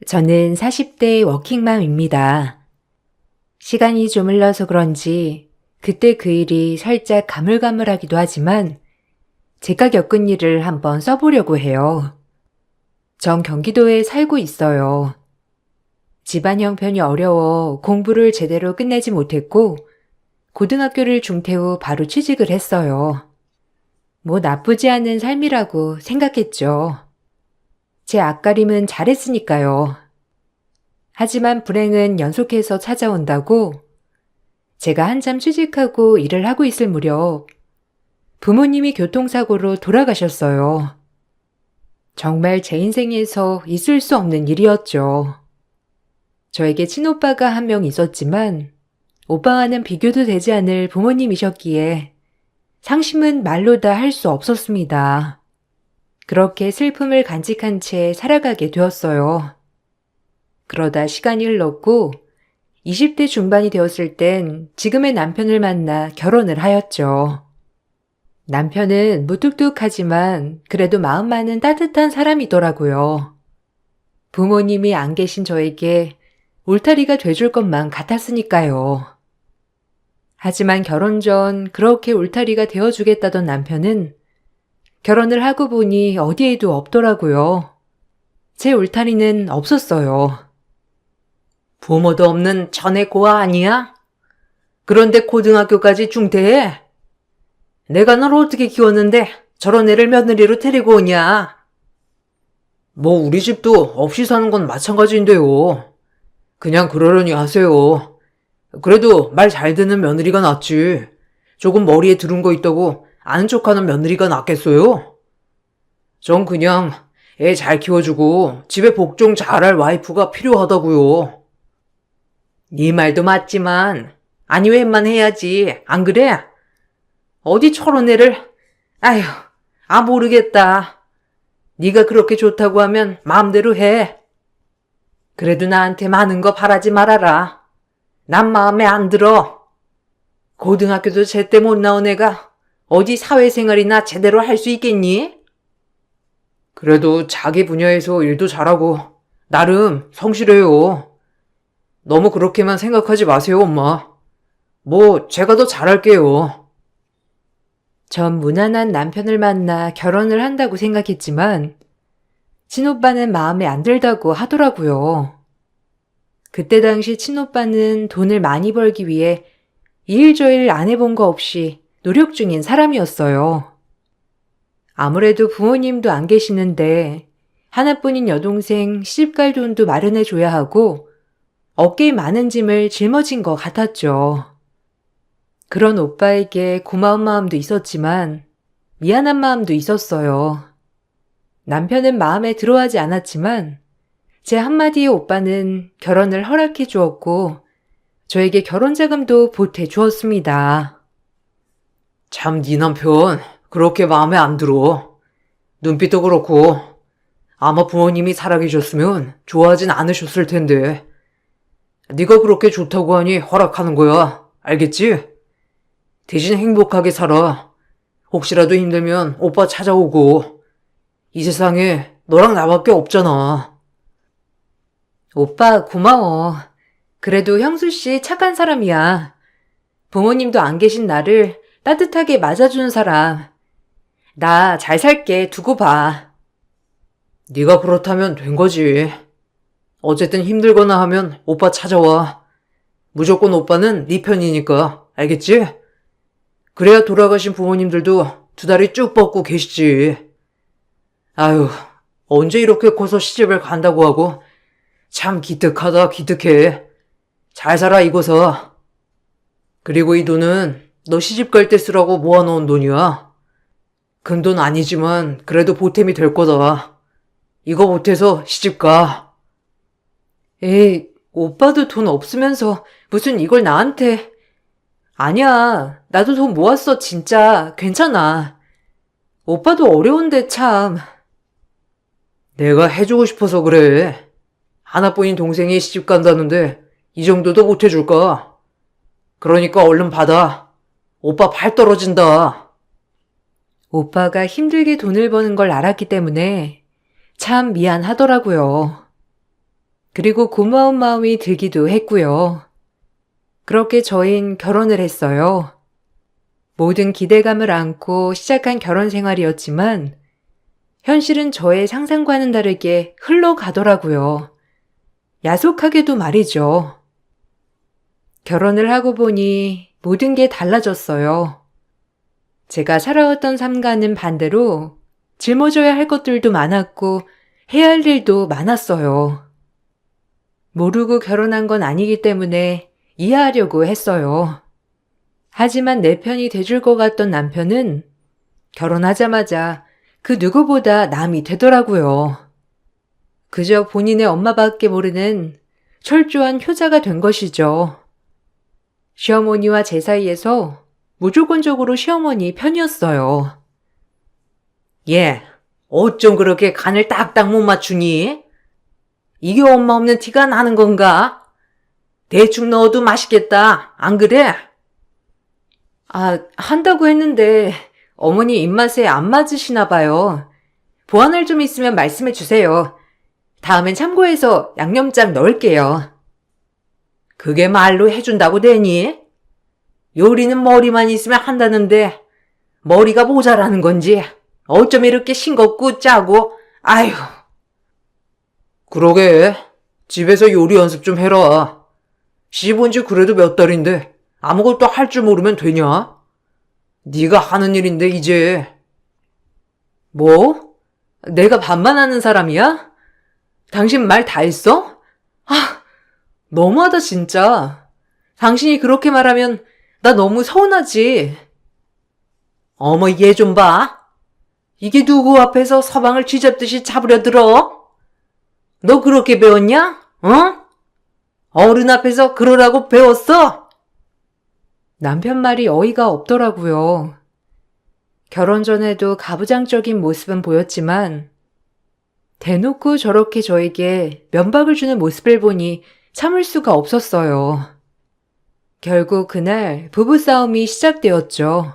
저는 40대 워킹맘입니다. 시간이 좀 흘러서 그런지 그때 그 일이 살짝 가물가물하기도 하지만 제가 겪은 일을 한번 써보려고 해요. 전 경기도에 살고 있어요. 집안 형편이 어려워 공부를 제대로 끝내지 못했고 고등학교를 중퇴 후 바로 취직을 했어요. 뭐 나쁘지 않은 삶이라고 생각했죠. 제 앞가림은 잘했으니까요. 하지만 불행은 연속해서 찾아온다고 제가 한참 취직하고 일을 하고 있을 무렵 부모님이 교통사고로 돌아가셨어요. 정말 제 인생에서 있을 수 없는 일이었죠. 저에게 친오빠가 한 명 있었지만 오빠와는 비교도 되지 않을 부모님이셨기에 상심은 말로 다 할 수 없었습니다. 그렇게 슬픔을 간직한 채 살아가게 되었어요. 그러다 시간이 흘렀고 20대 중반이 되었을 땐 지금의 남편을 만나 결혼을 하였죠. 남편은 무뚝뚝하지만 그래도 마음만은 따뜻한 사람이더라고요. 부모님이 안 계신 저에게 울타리가 돼줄 것만 같았으니까요. 하지만 결혼 전 그렇게 울타리가 되어주겠다던 남편은 결혼을 하고 보니 어디에도 없더라고요. 제 울타리는 없었어요. 부모도 없는 전의 고아 아니야? 그런데 고등학교까지 중퇴해? 내가 널 어떻게 키웠는데 저런 애를 며느리로 데리고 오냐? 뭐 우리 집도 없이 사는 건 마찬가지인데요. 그냥 그러려니 하세요. 그래도 말 잘 듣는 며느리가 낫지. 조금 머리에 들은 거 있다고 아는 척하는 며느리가 낫겠어요? 전 그냥 애 잘 키워주고 집에 복종 잘할 와이프가 필요하다고요. 네 말도 맞지만 아니 웬만해야지. 안 그래? 어디 저런 애를 아휴 모르겠다. 네가 그렇게 좋다고 하면 마음대로 해. 그래도 나한테 많은 거 바라지 말아라. 난 마음에 안 들어. 고등학교도 제때 못 나온 애가 어디 사회생활이나 제대로 할 수 있겠니? 그래도 자기 분야에서 일도 잘하고 나름 성실해요. 너무 그렇게만 생각하지 마세요, 엄마. 뭐 제가 더 잘할게요. 전 무난한 남편을 만나 결혼을 한다고 생각했지만 친오빠는 마음에 안 들다고 하더라고요. 그때 당시 친오빠는 돈을 많이 벌기 위해 이일저일 안 해본 거 없이 노력 중인 사람이었어요. 아무래도 부모님도 안 계시는데 하나뿐인 여동생 시집갈 돈도 마련해줘야 하고 어깨에 많은 짐을 짊어진 것 같았죠. 그런 오빠에게 고마운 마음도 있었지만 미안한 마음도 있었어요. 남편은 마음에 들어하지 않았지만 제 한마디에 오빠는 결혼을 허락해 주었고 저에게 결혼 자금도 보태 주었습니다. 참 네 남편 그렇게 마음에 안 들어. 눈빛도 그렇고 아마 부모님이 살아계셨으면 좋아하진 않으셨을 텐데. 네가 그렇게 좋다고 하니 허락하는 거야. 알겠지? 대신 행복하게 살아. 혹시라도 힘들면 오빠 찾아오고. 이 세상에 너랑 나밖에 없잖아. 오빠 고마워. 그래도 형수씨 착한 사람이야. 부모님도 안 계신 나를 따뜻하게 맞아주는 사람. 나 잘 살게 두고 봐. 네가 그렇다면 된 거지. 어쨌든 힘들거나 하면 오빠 찾아와. 무조건 오빠는 네 편이니까. 알겠지? 그래야 돌아가신 부모님들도 두 다리 쭉 뻗고 계시지. 아유, 언제 이렇게 커서 시집을 간다고 하고 참 기특하다 기특해. 잘 살아 이거사. 그리고 이 돈은 너 시집 갈 때 쓰라고 모아놓은 돈이야. 큰 돈 아니지만 그래도 보탬이 될 거다. 이거 보태서 시집 가. 에이, 오빠도 돈 없으면서 무슨 이걸 나한테. 아니야, 나도 돈 모았어 진짜. 괜찮아. 오빠도 어려운데 참. 내가 해주고 싶어서 그래. 하나뿐인 동생이 시집 간다는데 이 정도도 못 해줄까? 그러니까 얼른 받아. 오빠 발 떨어진다. 오빠가 힘들게 돈을 버는 걸 알았기 때문에 참 미안하더라고요. 그리고 고마운 마음이 들기도 했고요. 그렇게 저흰 결혼을 했어요. 모든 기대감을 안고 시작한 결혼 생활이었지만 현실은 저의 상상과는 다르게 흘러가더라고요. 야속하게도 말이죠. 결혼을 하고 보니 모든 게 달라졌어요. 제가 살아왔던 삶과는 반대로 짊어져야 할 것들도 많았고 해야 할 일도 많았어요. 모르고 결혼한 건 아니기 때문에 이해하려고 했어요. 하지만 내 편이 돼줄 것 같던 남편은 결혼하자마자 그 누구보다 남이 되더라고요. 그저 본인의 엄마밖에 모르는 철저한 효자가 된 것이죠. 시어머니와 제 사이에서 무조건적으로 시어머니 편이었어요. 얘, 어쩜 그렇게 간을 딱딱 못 맞추니? 이게 엄마 없는 티가 나는 건가? 대충 넣어도 맛있겠다, 안 그래? 한다고 했는데 어머니 입맛에 안 맞으시나 봐요. 보완할 좀 있으면 말씀해 주세요. 다음엔 참고해서 양념장 넣을게요. 그게 말로 해준다고 되니? 요리는 머리만 있으면 한다는데 머리가 모자라는 건지 어쩜 이렇게 싱겁고 짜고, 아휴. 그러게, 집에서 요리 연습 좀 해라. 시집 온 지 그래도 몇 달인데 아무것도 할 줄 모르면 되냐? 네가 하는 일인데 이제. 뭐? 내가 반만 하는 사람이야? 당신 말 다 했어? 너무하다 진짜. 당신이 그렇게 말하면 나 너무 서운하지. 어머 얘 좀 봐. 이게 누구 앞에서 서방을 쥐잡듯이 잡으려 들어? 너 그렇게 배웠냐? 어? 어른 앞에서 그러라고 배웠어? 남편 말이 어이가 없더라고요. 결혼 전에도 가부장적인 모습은 보였지만 대놓고 저렇게 저에게 면박을 주는 모습을 보니 참을 수가 없었어요. 결국 그날 부부싸움이 시작되었죠.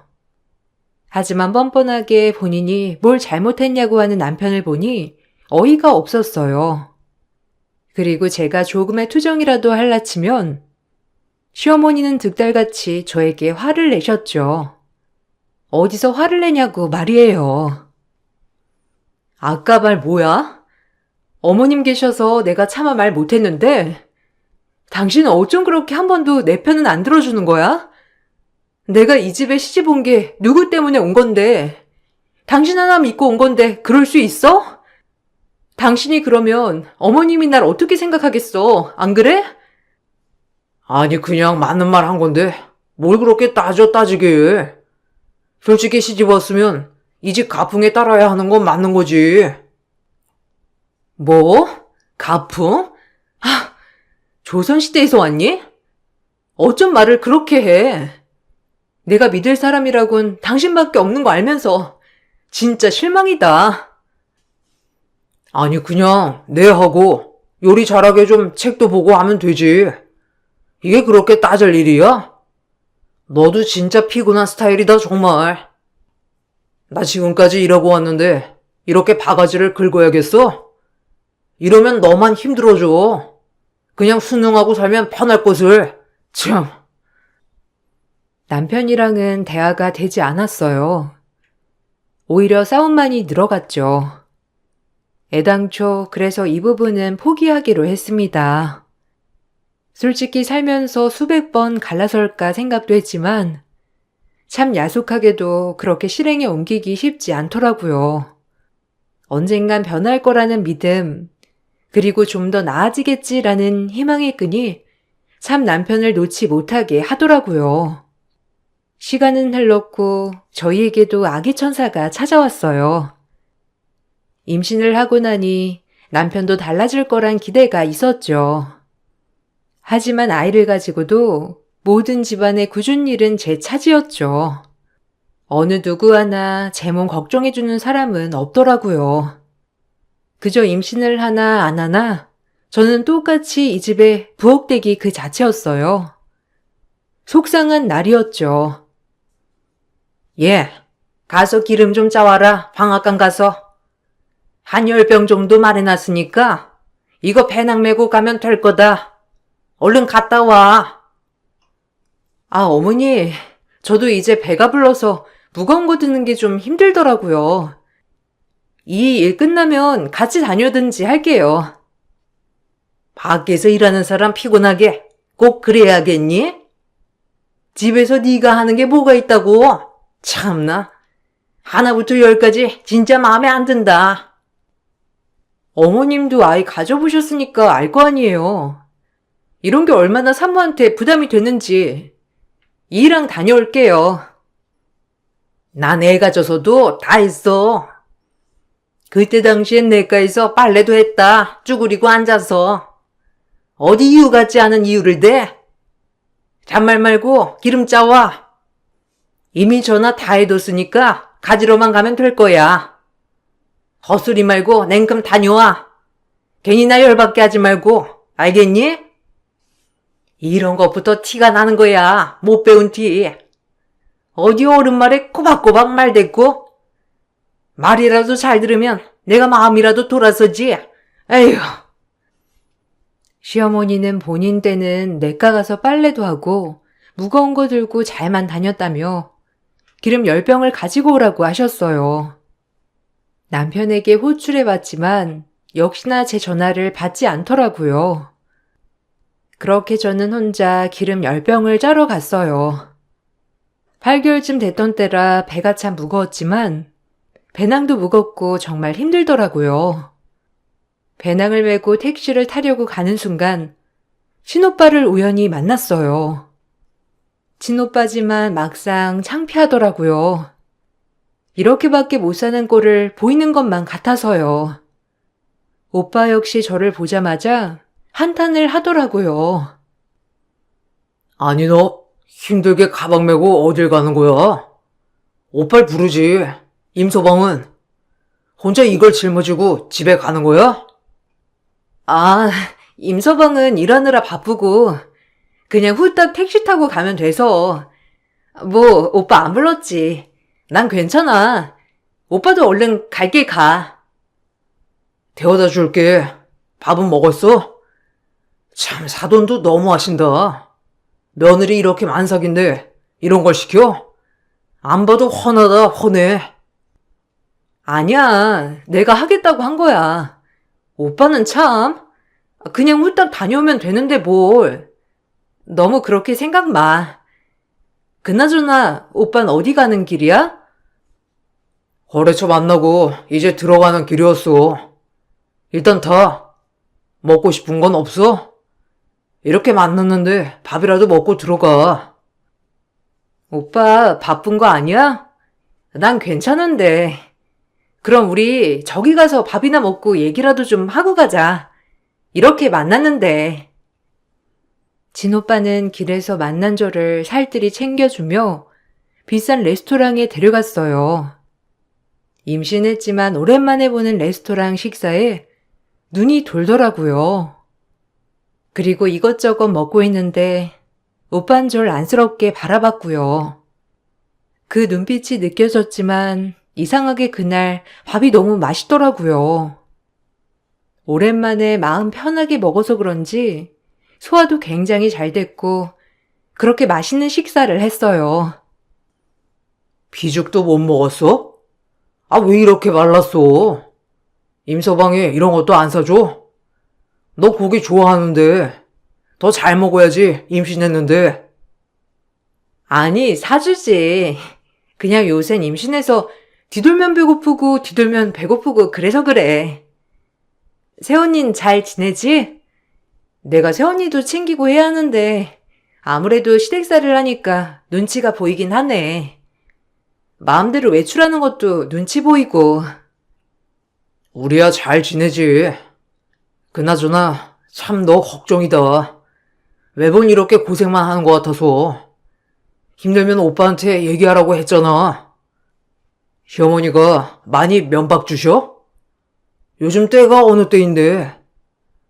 하지만 뻔뻔하게 본인이 뭘 잘못했냐고 하는 남편을 보니 어이가 없었어요. 그리고 제가 조금의 투정이라도 할라치면 시어머니는 득달같이 저에게 화를 내셨죠. 어디서 화를 내냐고 말이에요. 아까 말 뭐야? 어머님 계셔서 내가 차마 말 못했는데 당신은 어쩜 그렇게 한 번도 내 편은 안 들어주는 거야? 내가 이 집에 시집 온 게 누구 때문에 온 건데 당신 하나 믿고 온 건데 그럴 수 있어? 당신이 그러면 어머님이 날 어떻게 생각하겠어? 안 그래? 아니 그냥 맞는 말 한 건데 뭘 그렇게 따지게 해. 솔직히 시집 왔으면 이 집 가풍에 따라야 하는 건 맞는 거지. 뭐? 가풍? 조선시대에서 왔니? 어쩜 말을 그렇게 해. 내가 믿을 사람이라곤 당신밖에 없는 거 알면서 진짜 실망이다. 아니 그냥 내 하고 요리 잘하게 좀 책도 보고 하면 되지. 이게 그렇게 따질 일이야? 너도 진짜 피곤한 스타일이다 정말. 나 지금까지 일하고 왔는데 이렇게 바가지를 긁어야겠어? 이러면 너만 힘들어져. 그냥 순응하고 살면 편할 것을. 참. 남편이랑은 대화가 되지 않았어요. 오히려 싸움만이 늘어갔죠. 애당초 그래서 이 부분은 포기하기로 했습니다. 솔직히 살면서 수백 번 갈라설까 생각도 했지만 참 야속하게도 그렇게 실행에 옮기기 쉽지 않더라고요. 언젠간 변할 거라는 믿음, 그리고 좀 더 나아지겠지라는 희망의 끈이 참 남편을 놓지 못하게 하더라고요. 시간은 흘렀고 저희에게도 아기 천사가 찾아왔어요. 임신을 하고 나니 남편도 달라질 거란 기대가 있었죠. 하지만 아이를 가지고도 모든 집안의 굳은 일은 제 차지였죠. 어느 누구 하나 제 몸 걱정해주는 사람은 없더라고요. 그저 임신을 하나 안 하나 저는 똑같이 이 집에 부엌대기 그 자체였어요. 속상한 날이었죠. 예, 가서 기름 좀 짜와라. 방앗간 가서. 한 10병 정도 마련놨으니까 이거 배낭 메고 가면 될 거다. 얼른 갔다 와. 아, 어머니, 저도 이제 배가 불러서 무거운 거 드는 게 좀 힘들더라고요. 이 일 끝나면 같이 다녀든지 할게요. 밖에서 일하는 사람 피곤하게 꼭 그래야겠니? 집에서 네가 하는 게 뭐가 있다고? 참나. 하나부터 열까지 진짜 마음에 안 든다. 어머님도 아이 가져보셨으니까 알 거 아니에요. 이런 게 얼마나 산모한테 부담이 되는지. 이랑 다녀올게요. 난 애 가져서도 다 했어. 그때 당시엔 내과에서 빨래도 했다. 쭈그리고 앉아서. 어디 이유 같지 않은 이유를 대? 잔말 말고 기름 짜와. 이미 전화 다 해뒀으니까 가지러만 가면 될 거야. 헛소리 말고 냉큼 다녀와. 괜히 나 열받게 하지 말고. 알겠니? 이런 것부터 티가 나는 거야. 못 배운 티. 어디 어른 말에 꼬박꼬박 말댔고? 말이라도 잘 들으면 내가 마음이라도 돌아서지. 에휴. 시어머니는 본인 때는 내과 가서 빨래도 하고 무거운 거 들고 잘만 다녔다며 기름 10병을 가지고 오라고 하셨어요. 남편에게 호출해봤지만 역시나 제 전화를 받지 않더라고요. 그렇게 저는 혼자 기름 10병을 짜러 갔어요. 8개월쯤 됐던 때라 배가 참 무거웠지만 배낭도 무겁고 정말 힘들더라고요. 배낭을 메고 택시를 타려고 가는 순간 친오빠를 우연히 만났어요. 친오빠지만 막상 창피하더라고요. 이렇게밖에 못 사는 꼴을 보이는 것만 같아서요. 오빠 역시 저를 보자마자 한탄을 하더라고요. 아니 너 힘들게 가방 메고 어딜 가는 거야? 오빠를 부르지. 임서방은 혼자 이걸 짊어지고 집에 가는 거야? 아, 임서방은 일하느라 바쁘고 그냥 후딱 택시 타고 가면 돼서. 뭐 오빠 안 불렀지. 난 괜찮아. 오빠도 얼른 갈 길 가. 데워다 줄게. 밥은 먹었어? 참 사돈도 너무 하신다. 며느리 이렇게 만삭인데 이런 걸 시켜? 안 봐도 훤하다 훤해. 아니야, 내가 하겠다고 한 거야. 오빠는 참 그냥 후딱 다녀오면 되는데 뭘. 너무 그렇게 생각 마. 그나저나 오빤 어디 가는 길이야? 거래처 만나고 이제 들어가는 길이었어. 일단 다. 먹고 싶은 건 없어? 이렇게 만났는데 밥이라도 먹고 들어가. 오빠 바쁜 거 아니야? 난 괜찮은데. 그럼 우리 저기 가서 밥이나 먹고 얘기라도 좀 하고 가자. 이렇게 만났는데. 진오빠는 길에서 만난 저를 살뜰히 챙겨주며 비싼 레스토랑에 데려갔어요. 임신했지만 오랜만에 보는 레스토랑 식사에 눈이 돌더라고요. 그리고 이것저것 먹고 있는데 오빤 절 안쓰럽게 바라봤고요. 그 눈빛이 느껴졌지만 이상하게 그날 밥이 너무 맛있더라고요. 오랜만에 마음 편하게 먹어서 그런지 소화도 굉장히 잘 됐고 그렇게 맛있는 식사를 했어요. 비죽도 못 먹었어? 아, 왜 이렇게 말랐어? 임서방이 이런 것도 안 사줘? 너 고기 좋아하는데 더 잘 먹어야지 임신했는데. 아니, 사주지. 그냥 요샌 임신해서 뒤돌면 배고프고 뒤돌면 배고프고 그래서 그래. 새언닌 잘 지내지? 내가 새언니도 챙기고 해야 하는데 아무래도 시댁살이를 하니까 눈치가 보이긴 하네. 마음대로 외출하는 것도 눈치 보이고. 우리야 잘 지내지. 그나저나 참 너 걱정이다. 매번 이렇게 고생만 하는 것 같아서. 힘들면 오빠한테 얘기하라고 했잖아. 시어머니가 많이 면박 주셔? 요즘 때가 어느 때인데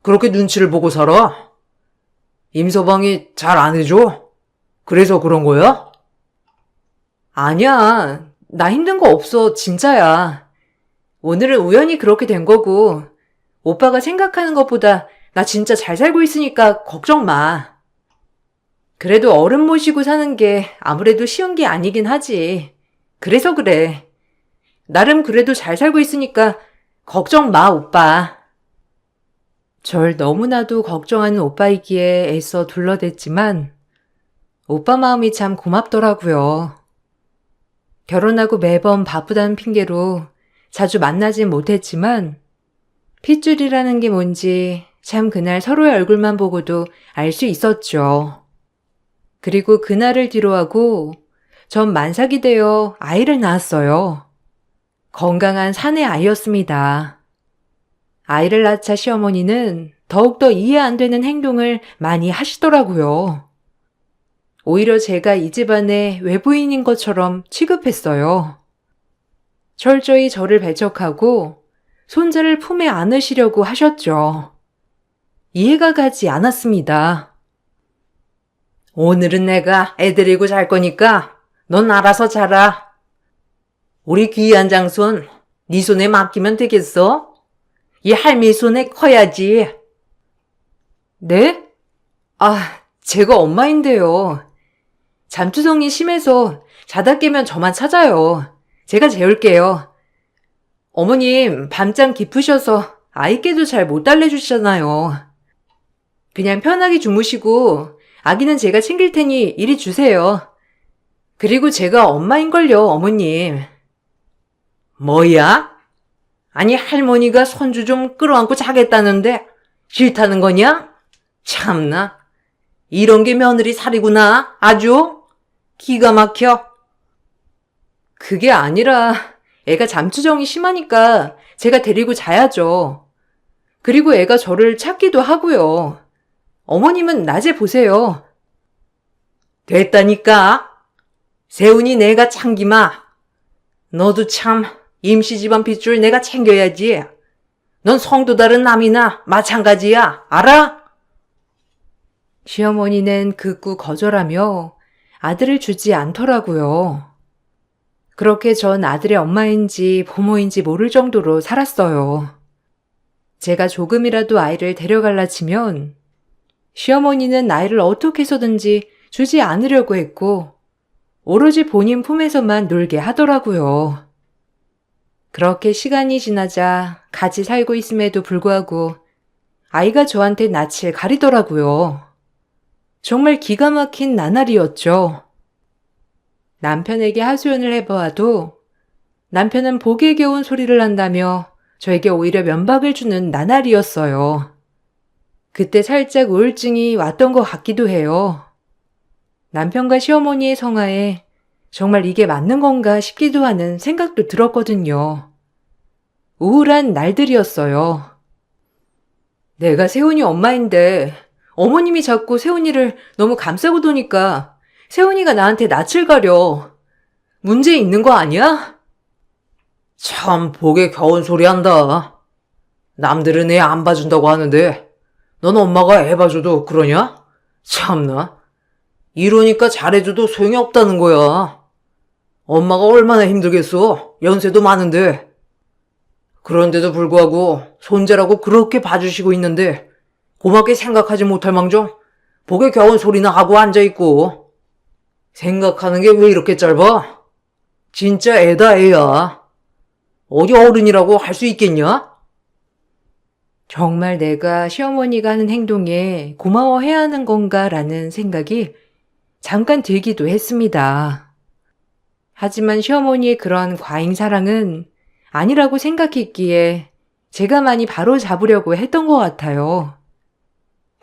그렇게 눈치를 보고 살아? 임서방이 잘 안 해줘? 그래서 그런 거야? 아니야. 나 힘든 거 없어. 진짜야. 오늘은 우연히 그렇게 된 거고 오빠가 생각하는 것보다 나 진짜 잘 살고 있으니까 걱정 마. 그래도 어른 모시고 사는 게 아무래도 쉬운 게 아니긴 하지. 그래서 그래. 나름 그래도 잘 살고 있으니까 걱정 마, 오빠. 절 너무나도 걱정하는 오빠이기에 애써 둘러댔지만 오빠 마음이 참 고맙더라고요. 결혼하고 매번 바쁘다는 핑계로 자주 만나진 못했지만 핏줄이라는 게 뭔지 참 그날 서로의 얼굴만 보고도 알 수 있었죠. 그리고 그날을 뒤로하고 전 만삭이 되어 아이를 낳았어요. 건강한 사내 아이였습니다. 아이를 낳자 시어머니는 더욱더 이해 안 되는 행동을 많이 하시더라고요. 오히려 제가 이 집안의 외부인인 것처럼 취급했어요. 철저히 저를 배척하고 손자를 품에 안으시려고 하셨죠. 이해가 가지 않았습니다. 오늘은 내가 애 데리고 잘 거니까 넌 알아서 자라. 우리 귀한 장손 네 손에 맡기면 되겠어? 이 할미 손에 커야지. 네? 제가 엄마인데요. 잠투성이 심해서 자다 깨면 저만 찾아요. 제가 재울게요. 어머님, 밤잠 깊으셔서 아이께도 잘 못 달래주시잖아요. 그냥 편하게 주무시고 아기는 제가 챙길 테니 이리 주세요. 그리고 제가 엄마인걸요, 어머님. 뭐야? 아니, 할머니가 손주 좀 끌어안고 자겠다는데 싫다는 거냐? 참나. 이런 게 며느리 살이구나. 아주 기가 막혀. 그게 아니라 애가 잠투정이 심하니까 제가 데리고 자야죠. 그리고 애가 저를 찾기도 하고요. 어머님은 낮에 보세요. 됐다니까. 세훈이 내가 챙기마. 너도 참 임시 집안 핏줄 내가 챙겨야지. 넌 성도 다른 남이나 마찬가지야. 알아? 시어머니는 극구 거절하며 아들을 주지 않더라고요. 그렇게 전 아들의 엄마인지 부모인지 모를 정도로 살았어요. 제가 조금이라도 아이를 데려갈라 치면 시어머니는 아이를 어떻게 해서든지 주지 않으려고 했고 오로지 본인 품에서만 놀게 하더라고요. 그렇게 시간이 지나자 같이 살고 있음에도 불구하고 아이가 저한테 낯을 가리더라고요. 정말 기가 막힌 나날이었죠. 남편에게 하소연을 해보아도 남편은 보기에 겨운 소리를 한다며 저에게 오히려 면박을 주는 나날이었어요. 그때 살짝 우울증이 왔던 것 같기도 해요. 남편과 시어머니의 성화에 정말 이게 맞는 건가 싶기도 하는 생각도 들었거든요. 우울한 날들이었어요. 내가 세훈이 엄마인데 어머님이 자꾸 세훈이를 너무 감싸고 도니까 세훈이가 나한테 낯을 가려. 문제 있는 거 아니야? 참 복에 겨운 소리 한다. 남들은 애 안 봐준다고 하는데 넌 엄마가 애 봐줘도 그러냐? 참나. 이러니까 잘해줘도 소용이 없다는 거야. 엄마가 얼마나 힘들겠어. 연세도 많은데. 그런데도 불구하고 손자라고 그렇게 봐주시고 있는데 고맙게 생각하지 못할 망정 복에 겨운 소리나 하고 앉아있고. 생각하는 게 왜 이렇게 짧아? 진짜 애다 애야. 어디 어른이라고 할 수 있겠냐? 정말 내가 시어머니가 하는 행동에 고마워해야 하는 건가라는 생각이 잠깐 들기도 했습니다. 하지만 시어머니의 그런 과잉 사랑은 아니라고 생각했기에 제가 많이 바로 잡으려고 했던 것 같아요.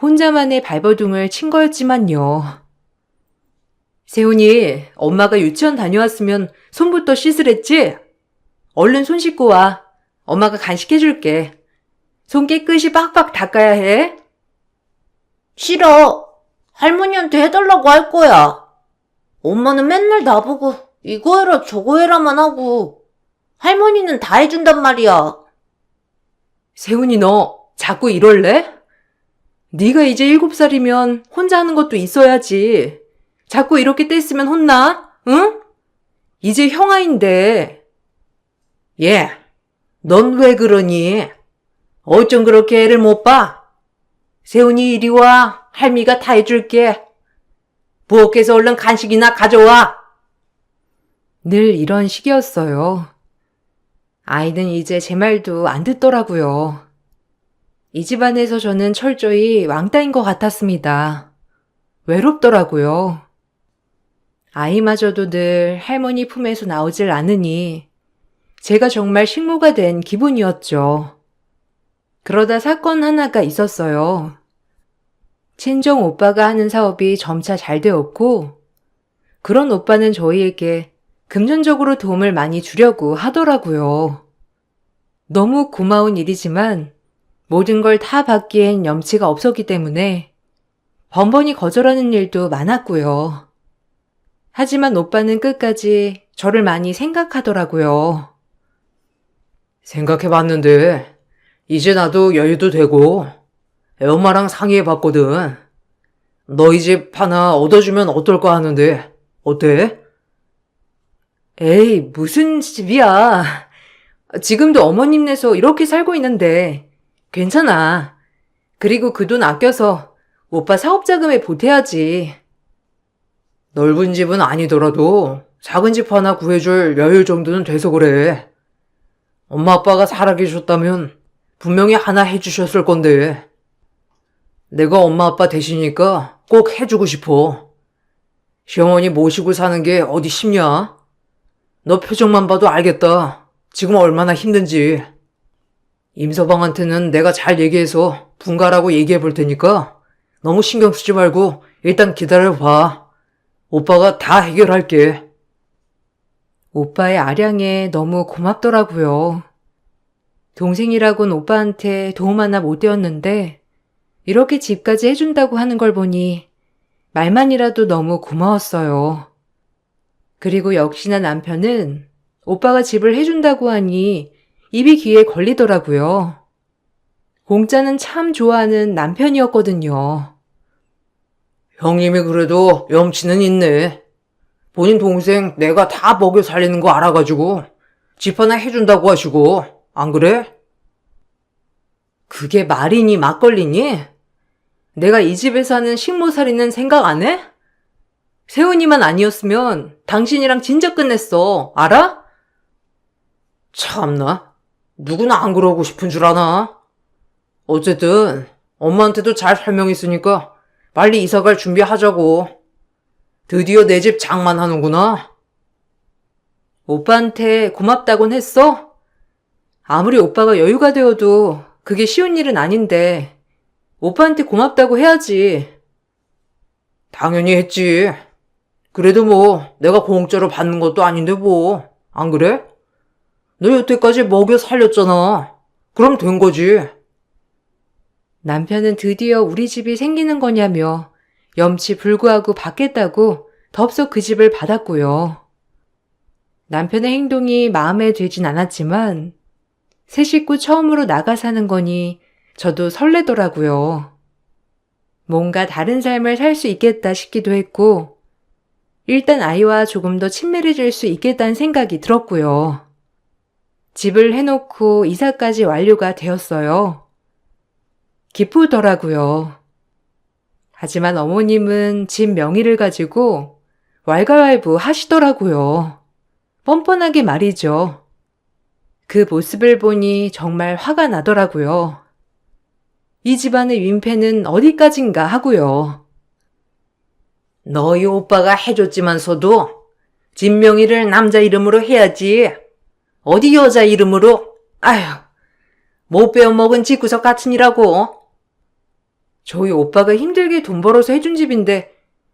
혼자만의 발버둥을 친 거였지만요. 세훈이, 엄마가 유치원 다녀왔으면 손부터 씻으랬지? 얼른 손 씻고 와. 엄마가 간식해줄게. 손 깨끗이 빡빡 닦아야 해. 싫어. 할머니한테 해달라고 할 거야. 엄마는 맨날 나보고 이거 해라 저거 해라만 하고 할머니는 다 해준단 말이야. 세훈이 너 자꾸 이럴래? 네가 이제 7살이면 혼자 하는 것도 있어야지. 자꾸 이렇게 떼쓰면 혼나? 응? 이제 형아인데. 예, 넌 왜 그러니? 어쩜 그렇게 애를 못 봐? 세훈이 이리 와. 할미가 다 해줄게. 부엌에서 얼른 간식이나 가져와. 늘 이런 식이었어요. 아이는 이제 제 말도 안 듣더라고요. 이 집안에서 저는 철저히 왕따인 것 같았습니다. 외롭더라고요. 아이마저도 늘 할머니 품에서 나오질 않으니 제가 정말 식모가 된 기분이었죠. 그러다 사건 하나가 있었어요. 친정 오빠가 하는 사업이 점차 잘 되었고, 그런 오빠는 저희에게 금전적으로 도움을 많이 주려고 하더라고요. 너무 고마운 일이지만 모든 걸 다 받기엔 염치가 없었기 때문에 번번이 거절하는 일도 많았고요. 하지만 오빠는 끝까지 저를 많이 생각하더라고요. 생각해봤는데 이제 나도 여유도 되고 애엄마랑 상의해봤거든. 너희 집 하나 얻어주면 어떨까 하는데 어때? 에이, 무슨 집이야. 지금도 어머님네서 이렇게 살고 있는데 괜찮아. 그리고 그 돈 아껴서 오빠 사업자금에 보태야지. 넓은 집은 아니더라도 작은 집 하나 구해줄 여유 정도는 돼서 그래. 엄마 아빠가 살아계셨다면 분명히 하나 해주셨을 건데. 내가 엄마 아빠 대신이니까 꼭 해주고 싶어. 시어머니 모시고 사는 게 어디 쉽냐? 너 표정만 봐도 알겠다. 지금 얼마나 힘든지. 임서방한테는 내가 잘 얘기해서 분가라고 얘기해 볼 테니까 너무 신경 쓰지 말고 일단 기다려봐. 오빠가 다 해결할게. 오빠의 아량에 너무 고맙더라고요. 동생이라곤 오빠한테 도움 하나 못 되었는데 이렇게 집까지 해준다고 하는 걸 보니 말만이라도 너무 고마웠어요. 그리고 역시나 남편은 오빠가 집을 해준다고 하니 입이 귀에 걸리더라고요. 공짜는 참 좋아하는 남편이었거든요. 형님이 그래도 염치는 있네. 본인 동생 내가 다 먹여 살리는 거 알아가지고 집 하나 해준다고 하시고, 안 그래? 그게 말이니 막걸리니? 내가 이 집에 사는 식모살이는 생각 안 해? 세훈이만 아니었으면 당신이랑 진짜 끝냈어. 알아? 참나. 누구나 안 그러고 싶은 줄 아나? 어쨌든 엄마한테도 잘 설명했으니까 빨리 이사갈 준비하자고. 드디어 내 집 장만하는구나. 오빠한테 고맙다곤 했어? 아무리 오빠가 여유가 되어도 그게 쉬운 일은 아닌데 오빠한테 고맙다고 해야지. 당연히 했지. 그래도 뭐 내가 공짜로 받는 것도 아닌데 뭐. 안 그래? 너 여태까지 먹여 살렸잖아. 그럼 된 거지. 남편은 드디어 우리 집이 생기는 거냐며 염치 불구하고 받겠다고 덥석 그 집을 받았고요. 남편의 행동이 마음에 들진 않았지만 새 식구 처음으로 나가 사는 거니 저도 설레더라고요. 뭔가 다른 삶을 살 수 있겠다 싶기도 했고 일단 아이와 조금 더 친밀해질 수 있겠다는 생각이 들었고요. 집을 해놓고 이사까지 완료가 되었어요. 기쁘더라고요. 하지만 어머님은 집 명의를 가지고 왈가왈부 하시더라고요. 뻔뻔하게 말이죠. 그 모습을 보니 정말 화가 나더라고요. 이 집안의 민폐는 어디까진가 하고요. 너희 오빠가 해줬지만서도 집 명의를 남자 이름으로 해야지. 어디 여자 이름으로? 아휴, 못 배워먹은 집구석 같으니라고. 저희 오빠가 힘들게 돈 벌어서 해준 집인데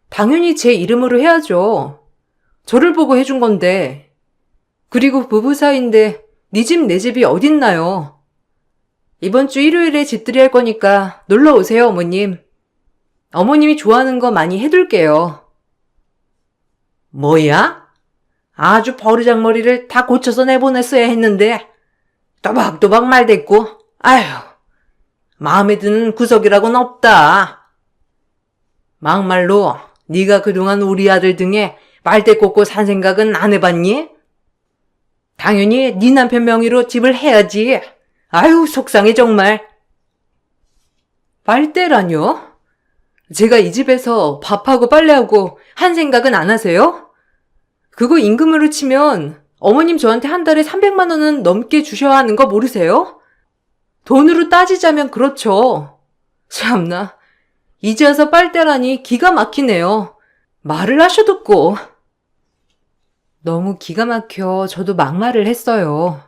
당연히 제 이름으로 해야죠. 저를 보고 해준 건데. 그리고 부부 사이인데 네 집 내 집이 어딨나요? 이번 주 일요일에 집들이 할 거니까 놀러 오세요, 어머님. 어머님이 좋아하는 거 많이 해둘게요. 뭐야? 아주 버르장머리를 다 고쳐서 내보냈어야 했는데 또박또박 말댔고. 아휴, 마음에 드는 구석이라고는 없다. 막말로 네가 그동안 우리 아들 등에 말대 꽂고 산 생각은 안 해봤니? 당연히 네 남편 명의로 집을 해야지. 아유, 속상해 정말. 빨대라뇨? 제가 이 집에서 밥하고 빨래하고 한 생각은 안 하세요? 그거 임금으로 치면 어머님 저한테 한 달에 300만 원은 넘게 주셔야 하는 거 모르세요? 돈으로 따지자면 그렇죠. 참나, 이제 와서 빨대라니 기가 막히네요. 말을 하셔듣고. 너무 기가 막혀 저도 막말을 했어요.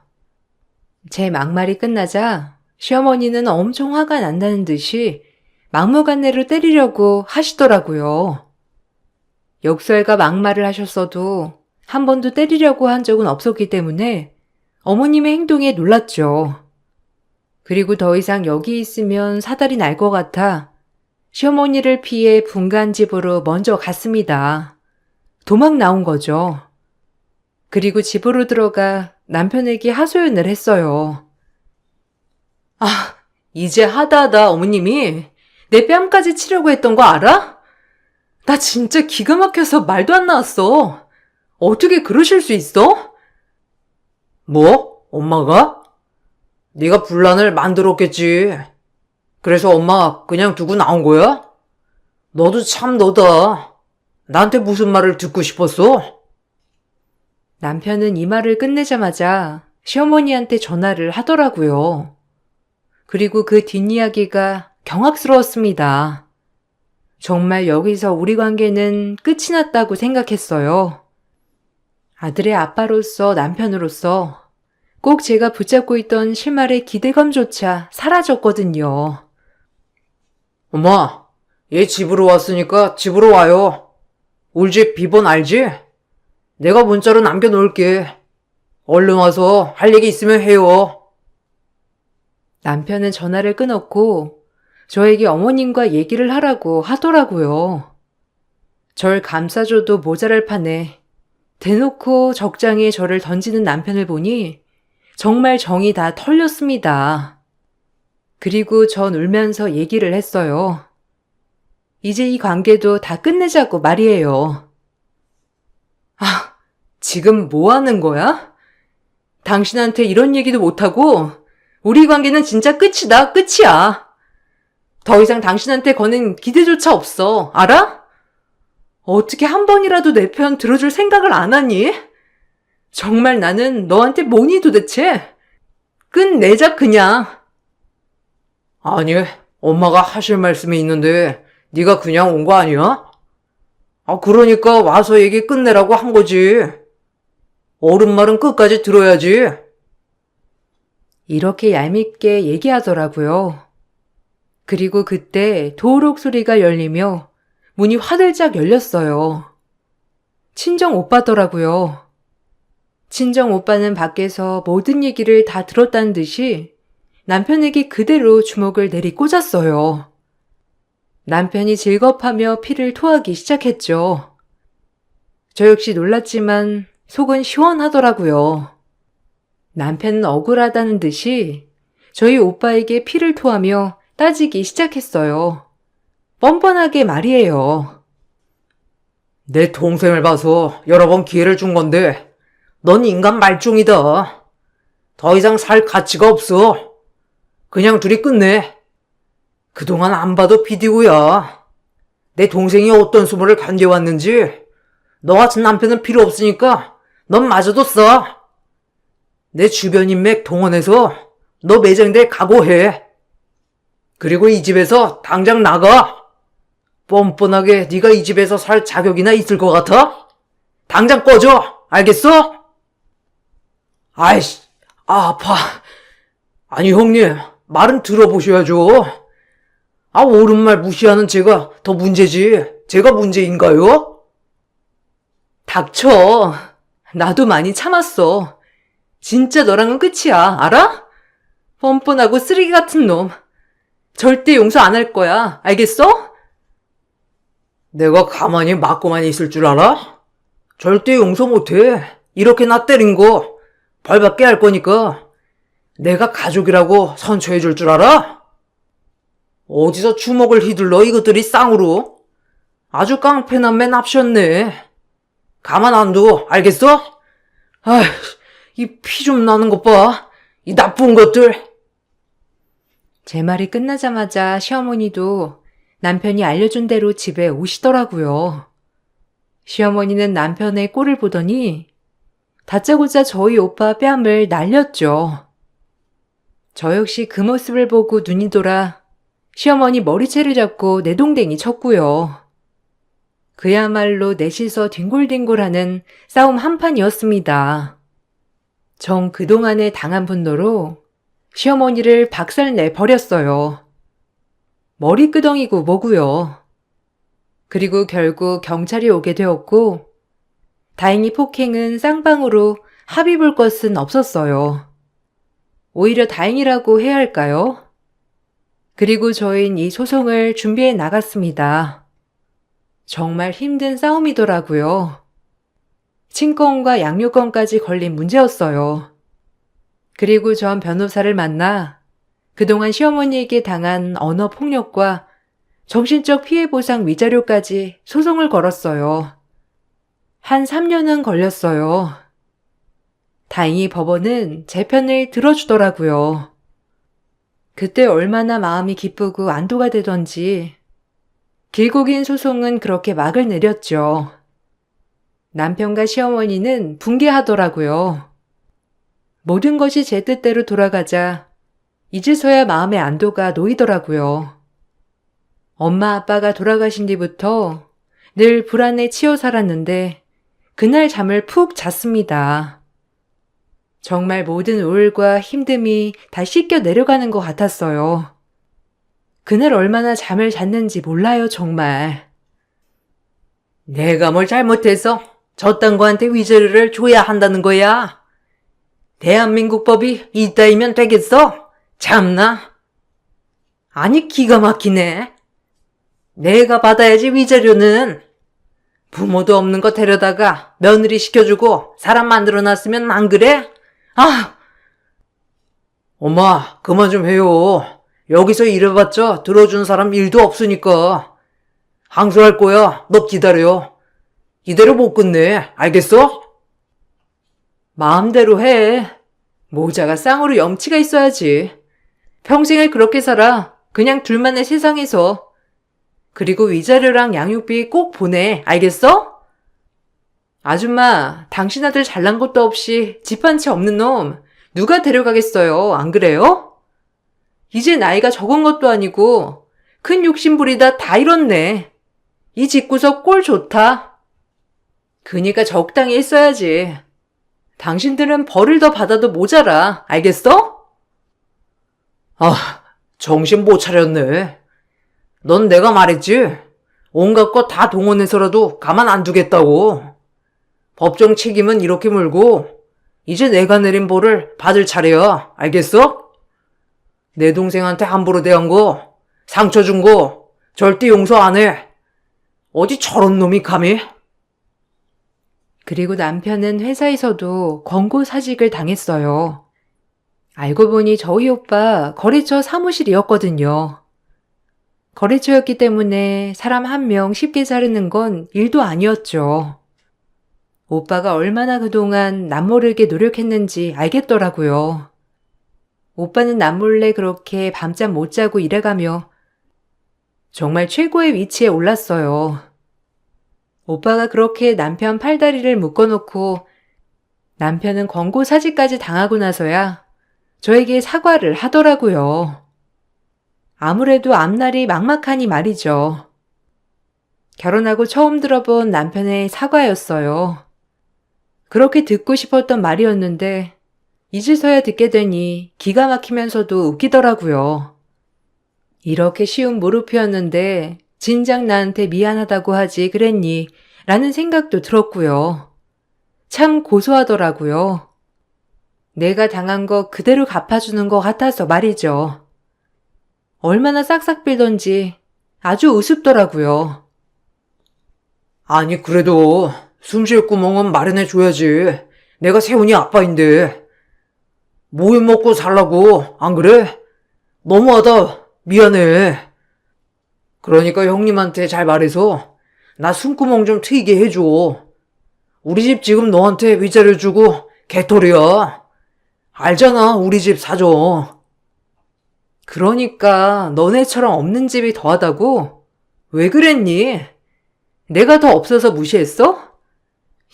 제 막말이 끝나자 시어머니는 엄청 화가 난다는 듯이 막무가내로 때리려고 하시더라고요. 역설과 막말을 하셨어도 한 번도 때리려고 한 적은 없었기 때문에 어머님의 행동에 놀랐죠. 그리고 더 이상 여기 있으면 사달이 날 것 같아 시어머니를 피해 분간 집으로 먼저 갔습니다. 도망 나온 거죠. 그리고 집으로 들어가 남편에게 하소연을 했어요. 아, 이제 하다하다 어머님이 내 뺨까지 치려고 했던 거 알아? 나 진짜 기가 막혀서 말도 안 나왔어. 어떻게 그러실 수 있어? 뭐? 엄마가? 네가 분란을 만들었겠지. 그래서 엄마 그냥 두고 나온 거야? 너도 참 너다. 나한테 무슨 말을 듣고 싶었어? 남편은 이 말을 끝내자마자 시어머니한테 전화를 하더라고요. 그리고 그 뒷이야기가 경악스러웠습니다. 정말 여기서 우리 관계는 끝이 났다고 생각했어요. 아들의 아빠로서 남편으로서 꼭 제가 붙잡고 있던 실말의 기대감조차 사라졌거든요. 엄마, 얘 집으로 왔으니까 집으로 와요. 우리 집 비번 알지? 내가 문자로 남겨놓을게. 얼른 와서 할 얘기 있으면 해요. 남편은 전화를 끊었고 저에게 어머님과 얘기를 하라고 하더라고요. 절 감싸줘도 모자랄 판에 대놓고 적장에 저를 던지는 남편을 보니 정말 정이 다 털렸습니다. 그리고 전 울면서 얘기를 했어요. 이제 이 관계도 다 끝내자고 말이에요. 아, 지금 뭐 하는 거야? 당신한테 이런 얘기도 못하고 우리 관계는 진짜 끝이다, 끝이야. 더 이상 당신한테 거는 기대조차 없어, 알아? 어떻게 한 번이라도 내 편 들어줄 생각을 안 하니? 정말 나는 너한테 뭐니 도대체? 끝내자 그냥. 아니, 엄마가 하실 말씀이 있는데 네가 그냥 온 거 아니야? 그러니까 와서 얘기 끝내라고 한 거지. 어른 말은 끝까지 들어야지. 이렇게 얄밉게 얘기하더라고요. 그리고 그때 도우록 소리가 열리며 문이 화들짝 열렸어요. 친정 오빠더라고요. 친정 오빠는 밖에서 모든 얘기를 다 들었다는 듯이 남편에게 그대로 주먹을 내리꽂았어요. 남편이 질겁하며 피를 토하기 시작했죠. 저 역시 놀랐지만 속은 시원하더라고요. 남편은 억울하다는 듯이 저희 오빠에게 피를 토하며 따지기 시작했어요. 뻔뻔하게 말이에요. 내 동생을 봐서 여러 번 기회를 준 건데 넌 인간 말종이다. 더 이상 살 가치가 없어. 그냥 둘이 끝내. 그동안 안 봐도 비디고야. 내 동생이 어떤 수모를 견뎌왔는지 너 같은 남편은 필요 없으니까 넌 마저도 써. 내 주변 인맥 동원해서 너 매장대 각오해. 그리고 이 집에서 당장 나가. 뻔뻔하게 네가 이 집에서 살 자격이나 있을 것 같아? 당장 꺼져. 알겠어? 아이씨, 아파. 아니 형님, 말은 들어보셔야죠. 옳은 말 무시하는 제가 더 문제지. 제가 문제인가요? 닥쳐. 나도 많이 참았어. 진짜 너랑은 끝이야. 알아? 뻔뻔하고 쓰레기 같은 놈. 절대 용서 안 할 거야. 알겠어? 내가 가만히 맞고만 있을 줄 알아? 절대 용서 못해. 이렇게 나 때린 거 벌받게 할 거니까. 내가 가족이라고 선처해 줄 줄 알아? 어디서 주먹을 휘둘러 이것들이 쌍으로. 아주 깡패남매 납셨네. 가만 안 둬. 알겠어? 이 피 좀 나는 것 봐. 이 나쁜 것들. 제 말이 끝나자마자 시어머니도 남편이 알려준 대로 집에 오시더라고요. 시어머니는 남편의 꼴을 보더니 다짜고짜 저희 오빠 뺨을 날렸죠. 저 역시 그 모습을 보고 눈이 돌아 시어머니 머리채를 잡고 내동댕이 쳤고요. 그야말로 넷이서 뒹굴뒹굴하는 싸움 한판이었습니다. 정 그동안에 당한 분노로 시어머니를 박살내 버렸어요. 머리끄덩이고 뭐고요. 그리고 결국 경찰이 오게 되었고 다행히 폭행은 쌍방으로 합의 볼 것은 없었어요. 오히려 다행이라고 해야 할까요? 그리고 저희는 이 소송을 준비해 나갔습니다. 정말 힘든 싸움이더라고요. 친권과 양육권까지 걸린 문제였어요. 그리고 전 변호사를 만나 그동안 시어머니에게 당한 언어 폭력과 정신적 피해 보상 위자료까지 소송을 걸었어요. 한 3년은 걸렸어요. 다행히 법원은 제 편을 들어주더라고요. 그때 얼마나 마음이 기쁘고 안도가 되던지 길고 긴 소송은 그렇게 막을 내렸죠. 남편과 시어머니는 붕괴하더라고요. 모든 것이 제 뜻대로 돌아가자 이제서야 마음의 안도가 놓이더라고요. 엄마 아빠가 돌아가신 뒤부터 늘 불안에 치여 살았는데 그날 잠을 푹 잤습니다. 정말 모든 우울과 힘듦이 다 씻겨 내려가는 것 같았어요. 그날 얼마나 잠을 잤는지 몰라요, 정말. 내가 뭘 잘못해서 저딴 거한테 위자료를 줘야 한다는 거야? 대한민국 법이 이따위면 되겠어? 참나. 아니, 기가 막히네. 내가 받아야지 위자료는. 부모도 없는 거 데려다가 며느리 시켜주고 사람 만들어놨으면 안 그래? 아! 엄마, 그만 좀 해요. 여기서 일해봤자 들어준 사람 일도 없으니까. 항소할 거야. 너 기다려. 이대로 못 끝내. 알겠어? 마음대로 해. 모자가 쌍으로 염치가 있어야지. 평생을 그렇게 살아. 그냥 둘만의 세상에서. 그리고 위자료랑 양육비 꼭 보내. 알겠어? 아줌마, 당신 아들 잘난 것도 없이 집 한 채 없는 놈 누가 데려가겠어요? 안 그래요? 이제 나이가 적은 것도 아니고 큰 욕심 부리다 다 잃었네. 이 집구석 꼴 좋다. 그니까 적당히 했어야지. 당신들은 벌을 더 받아도 모자라. 알겠어? 아, 정신 못 차렸네. 넌 내가 말했지? 온갖 거 다 동원해서라도 가만 안 두겠다고. 법정 책임은 이렇게 물고 이제 내가 내린 벌을 받을 차례야. 알겠어? 내 동생한테 함부로 대한 거, 상처 준 거 절대 용서 안 해. 어디 저런 놈이 감히? 그리고 남편은 회사에서도 권고사직을 당했어요. 알고 보니 저희 오빠 거래처 사무실이었거든요. 거래처였기 때문에 사람 한 명 쉽게 자르는 건 일도 아니었죠. 오빠가 얼마나 그동안 남모르게 노력했는지 알겠더라고요. 오빠는 남몰래 그렇게 밤잠 못 자고 일해가며 정말 최고의 위치에 올랐어요. 오빠가 그렇게 남편 팔다리를 묶어놓고 남편은 권고사직까지 당하고 나서야 저에게 사과를 하더라고요. 아무래도 앞날이 막막하니 말이죠. 결혼하고 처음 들어본 남편의 사과였어요. 그렇게 듣고 싶었던 말이었는데 이제서야 듣게 되니 기가 막히면서도 웃기더라고요. 이렇게 쉬운 무릎이었는데 진작 나한테 미안하다고 하지 그랬니? 라는 생각도 들었고요. 참 고소하더라고요. 내가 당한 거 그대로 갚아주는 것 같아서 말이죠. 얼마나 싹싹 빌던지 아주 우습더라고요. 아니, 그래도 숨 쉴 구멍은 마련해줘야지. 내가 세훈이 아빠인데. 모유 먹고 살라고, 안 그래? 너무하다. 미안해. 그러니까 형님한테 잘 말해서 나 숨구멍 좀 트이게 해줘. 우리 집 지금 너한테 위자료 주고 개털이야. 알잖아, 우리 집 사정. 그러니까 너네처럼 없는 집이 더하다고? 왜 그랬니? 내가 더 없어서 무시했어?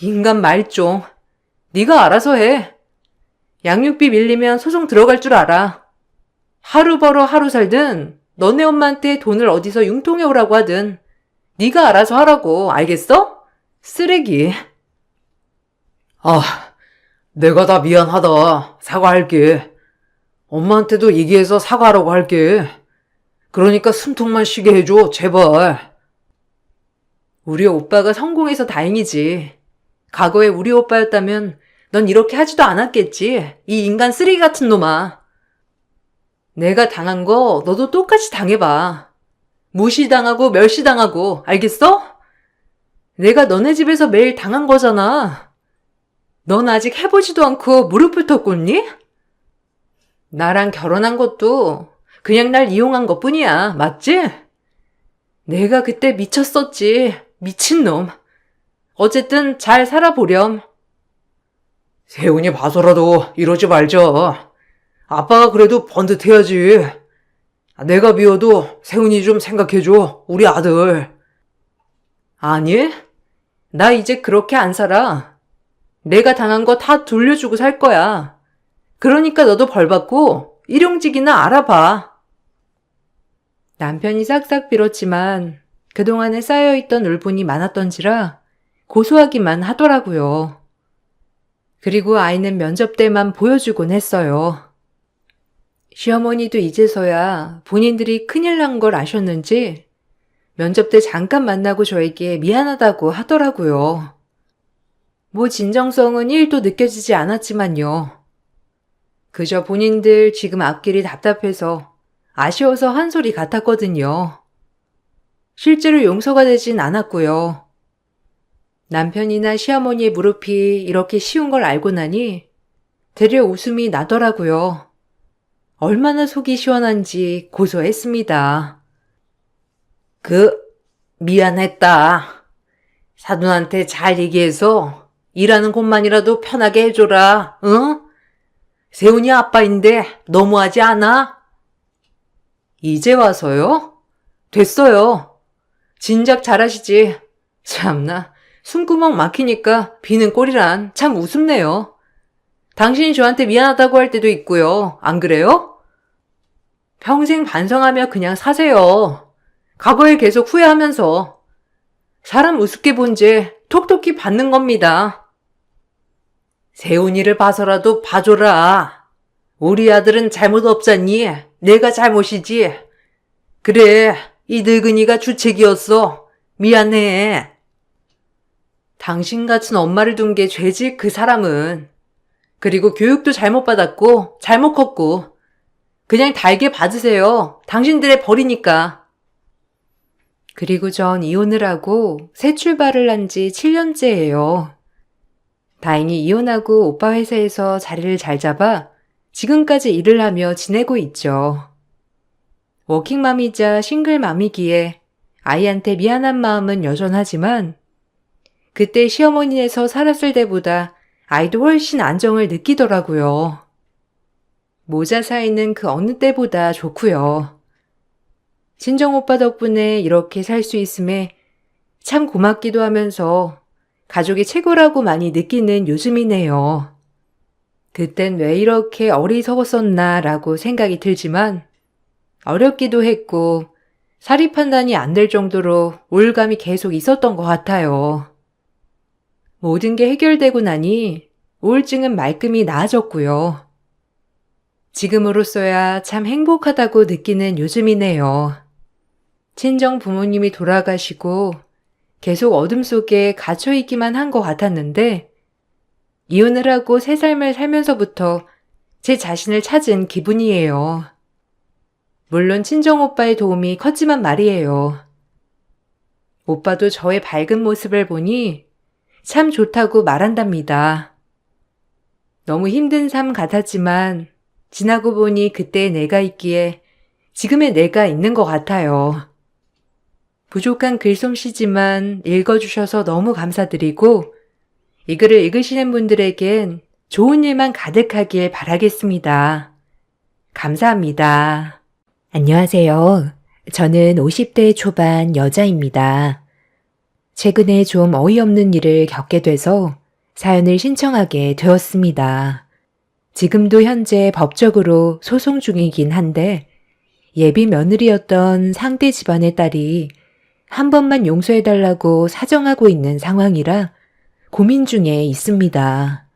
인간 말종. 네가 알아서 해. 양육비 밀리면 소송 들어갈 줄 알아. 하루 벌어 하루 살든 너네 엄마한테 돈을 어디서 융통해 오라고 하든 네가 알아서 하라고. 알겠어? 쓰레기. 아, 내가 다 미안하다. 사과할게. 엄마한테도 얘기해서 사과하라고 할게. 그러니까 숨통만 쉬게 해줘, 제발. 우리 오빠가 성공해서 다행이지. 과거에 우리 오빠였다면 넌 이렇게 하지도 않았겠지. 이 인간 쓰레기 같은 놈아. 내가 당한 거 너도 똑같이 당해봐. 무시당하고 멸시당하고. 알겠어? 내가 너네 집에서 매일 당한 거잖아. 넌 아직 해보지도 않고 무릎을 터 꿇니? 나랑 결혼한 것도 그냥 날 이용한 것뿐이야. 맞지? 내가 그때 미쳤었지. 미친놈. 어쨌든 잘 살아보렴. 세훈이 봐서라도 이러지 말자. 아빠가 그래도 번듯해야지. 내가 미워도 세훈이 좀 생각해줘, 우리 아들. 아니, 나 이제 그렇게 안 살아. 내가 당한 거 다 돌려주고 살 거야. 그러니까 너도 벌 받고 일용직이나 알아봐. 남편이 싹싹 빌었지만 그동안에 쌓여있던 울분이 많았던지라 고소하기만 하더라고요. 그리고 아이는 면접 때만 보여주곤 했어요. 시어머니도 이제서야 본인들이 큰일 난 걸 아셨는지 면접 때 잠깐 만나고 저에게 미안하다고 하더라고요. 뭐 진정성은 1도 느껴지지 않았지만요. 그저 본인들 지금 앞길이 답답해서 아쉬워서 한 소리 같았거든요. 실제로 용서가 되진 않았고요. 남편이나 시어머니의 무릎이 이렇게 쉬운 걸 알고 나니 되려 웃음이 나더라고요. 얼마나 속이 시원한지 고소했습니다. 미안했다. 사돈한테 잘 얘기해서 일하는 곳만이라도 편하게 해줘라, 응? 세훈이 아빠인데 너무하지 않아? 이제 와서요? 됐어요. 진작 잘하시지. 참나, 숨구멍 막히니까 비는 꼴이란 참 우습네요. 당신이 저한테 미안하다고 할 때도 있고요. 안 그래요? 평생 반성하며 그냥 사세요. 과거에 계속 후회하면서. 사람 우습게 본 죄 톡톡히 받는 겁니다. 세훈이를 봐서라도 봐줘라. 우리 아들은 잘못 없잖니? 내가 잘못이지. 그래, 이 늙은이가 주책이었어. 미안해. 당신 같은 엄마를 둔 게 죄지 그 사람은. 그리고 교육도 잘못 받았고 잘못 컸고 그냥 달게 받으세요. 당신들의 벌이니까. 그리고 전 이혼을 하고 새 출발을 한 지 7년째예요. 다행히 이혼하고 오빠 회사에서 자리를 잘 잡아 지금까지 일을 하며 지내고 있죠. 워킹맘이자 싱글맘이기에 아이한테 미안한 마음은 여전하지만 그때 시어머니네서 살았을 때보다 아이도 훨씬 안정을 느끼더라고요. 모자 사이는 그 어느 때보다 좋고요. 친정오빠 덕분에 이렇게 살 수 있음에 참 고맙기도 하면서 가족이 최고라고 많이 느끼는 요즘이네요. 그땐 왜 이렇게 어리석었었나 라고 생각이 들지만 어렵기도 했고 사리 판단이 안 될 정도로 우울감이 계속 있었던 것 같아요. 모든 게 해결되고 나니 우울증은 말끔히 나아졌고요. 지금으로서야 참 행복하다고 느끼는 요즘이네요. 친정 부모님이 돌아가시고 계속 어둠 속에 갇혀있기만 한 것 같았는데 이혼을 하고 새 삶을 살면서부터 제 자신을 찾은 기분이에요. 물론 친정오빠의 도움이 컸지만 말이에요. 오빠도 저의 밝은 모습을 보니 참 좋다고 말한답니다. 너무 힘든 삶 같았지만 지나고 보니 그때의 내가 있기에 지금의 내가 있는 것 같아요. 부족한 글솜씨지만 읽어주셔서 너무 감사드리고 이 글을 읽으시는 분들에겐 좋은 일만 가득하길 바라겠습니다. 감사합니다. 안녕하세요. 저는 50대 초반 여자입니다. 최근에 좀 어이없는 일을 겪게 돼서 사연을 신청하게 되었습니다. 지금도 현재 법적으로 소송 중이긴 한데 예비 며느리였던 상대 집안의 딸이 한 번만 용서해달라고 사정하고 있는 상황이라 고민 중에 있습니다.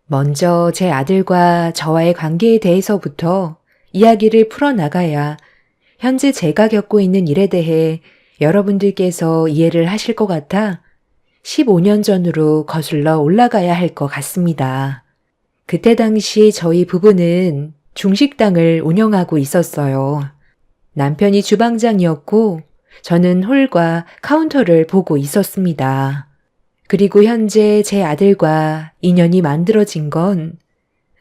먼저 제 아들과 저와의 관계에 대해서부터 이야기를 풀어나가야 현재 제가 겪고 있는 일에 대해 여러분들께서 이해를 하실 것 같아 15년 전으로 거슬러 올라가야 할 것 같습니다. 그때 당시 저희 부부는 중식당을 운영하고 있었어요. 남편이 주방장이었고 저는 홀과 카운터를 보고 있었습니다. 그리고 현재 제 아들과 인연이 만들어진 건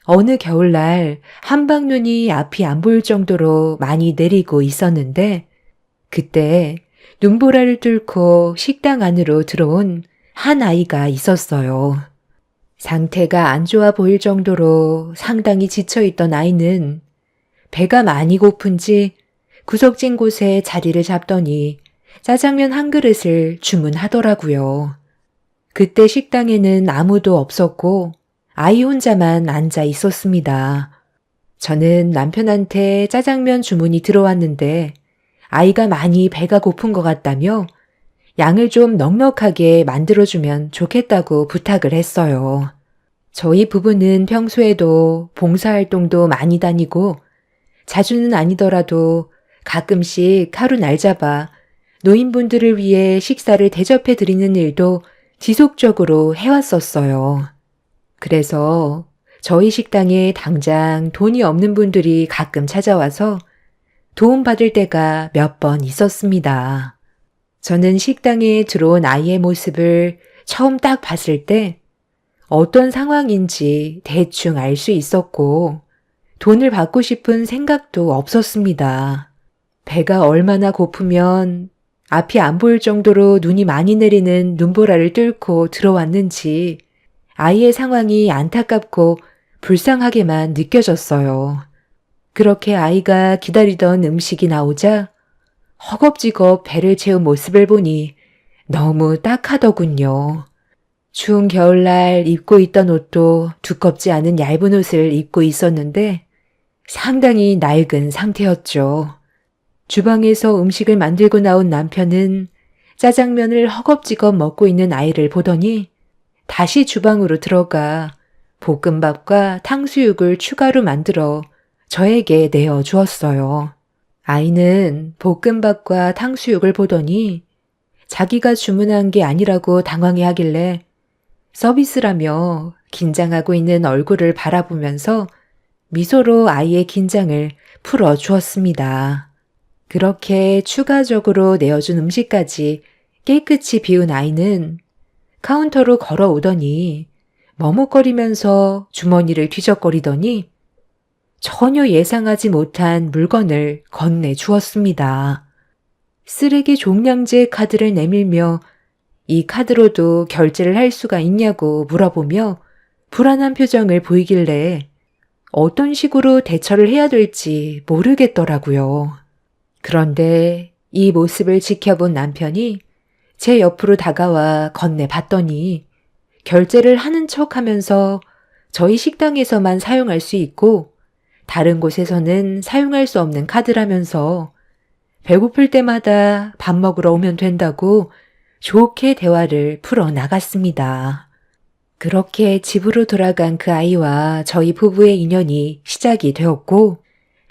어느 겨울날 한방눈이 앞이 안 보일 정도로 많이 내리고 있었는데 그때 눈보라를 뚫고 식당 안으로 들어온 한 아이가 있었어요. 상태가 안 좋아 보일 정도로 상당히 지쳐있던 아이는 배가 많이 고픈지 구석진 곳에 자리를 잡더니 짜장면 한 그릇을 주문하더라고요. 그때 식당에는 아무도 없었고 아이 혼자만 앉아 있었습니다. 저는 남편한테 짜장면 주문이 들어왔는데 아이가 많이 배가 고픈 것 같다며 양을 좀 넉넉하게 만들어주면 좋겠다고 부탁을 했어요. 저희 부부는 평소에도 봉사활동도 많이 다니고 자주는 아니더라도 가끔씩 하루 날 잡아 노인분들을 위해 식사를 대접해 드리는 일도 지속적으로 해왔었어요. 그래서 저희 식당에 당장 돈이 없는 분들이 가끔 찾아와서 도움받을 때가 몇 번 있었습니다. 저는 식당에 들어온 아이의 모습을 처음 딱 봤을 때 어떤 상황인지 대충 알 수 있었고 돈을 받고 싶은 생각도 없었습니다. 배가 얼마나 고프면 앞이 안 보일 정도로 눈이 많이 내리는 눈보라를 뚫고 들어왔는지 아이의 상황이 안타깝고 불쌍하게만 느껴졌어요. 그렇게 아이가 기다리던 음식이 나오자 허겁지겁 배를 채운 모습을 보니 너무 딱하더군요. 추운 겨울날 입고 있던 옷도 두껍지 않은 얇은 옷을 입고 있었는데 상당히 낡은 상태였죠. 주방에서 음식을 만들고 나온 남편은 짜장면을 허겁지겁 먹고 있는 아이를 보더니 다시 주방으로 들어가 볶음밥과 탕수육을 추가로 만들어 저에게 내어 주었어요. 아이는 볶음밥과 탕수육을 보더니 자기가 주문한 게 아니라고 당황해 하길래 서비스라며 긴장하고 있는 얼굴을 바라보면서 미소로 아이의 긴장을 풀어 주었습니다. 그렇게 추가적으로 내어준 음식까지 깨끗이 비운 아이는 카운터로 걸어오더니 머뭇거리면서 주머니를 뒤적거리더니 전혀 예상하지 못한 물건을 건네 주었습니다. 쓰레기 종량제 카드를 내밀며 이 카드로도 결제를 할 수가 있냐고 물어보며 불안한 표정을 보이길래 어떤 식으로 대처를 해야 될지 모르겠더라고요. 그런데 이 모습을 지켜본 남편이 제 옆으로 다가와 건네봤더니 결제를 하는 척 하면서 저희 식당에서만 사용할 수 있고 다른 곳에서는 사용할 수 없는 카드라면서 배고플 때마다 밥 먹으러 오면 된다고 좋게 대화를 풀어 나갔습니다. 그렇게 집으로 돌아간 그 아이와 저희 부부의 인연이 시작이 되었고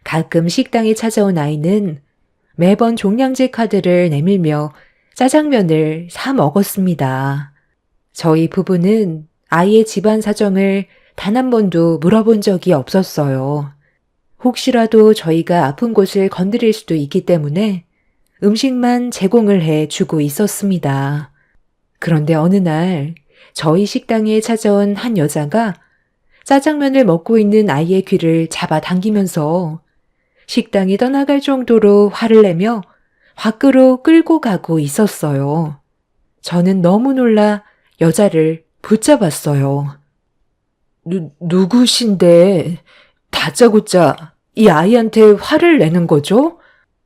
가끔 식당에 찾아온 아이는 매번 종량제 카드를 내밀며 짜장면을 사 먹었습니다. 저희 부부는 아이의 집안 사정을 단 한 번도 물어본 적이 없었어요. 혹시라도 저희가 아픈 곳을 건드릴 수도 있기 때문에 음식만 제공을 해 주고 있었습니다. 그런데 어느 날 저희 식당에 찾아온 한 여자가 짜장면을 먹고 있는 아이의 귀를 잡아당기면서 식당이 떠나갈 정도로 화를 내며 밖으로 끌고 가고 있었어요. 저는 너무 놀라 여자를 붙잡았어요. 누구신데 다짜고짜 이 아이한테 화를 내는 거죠?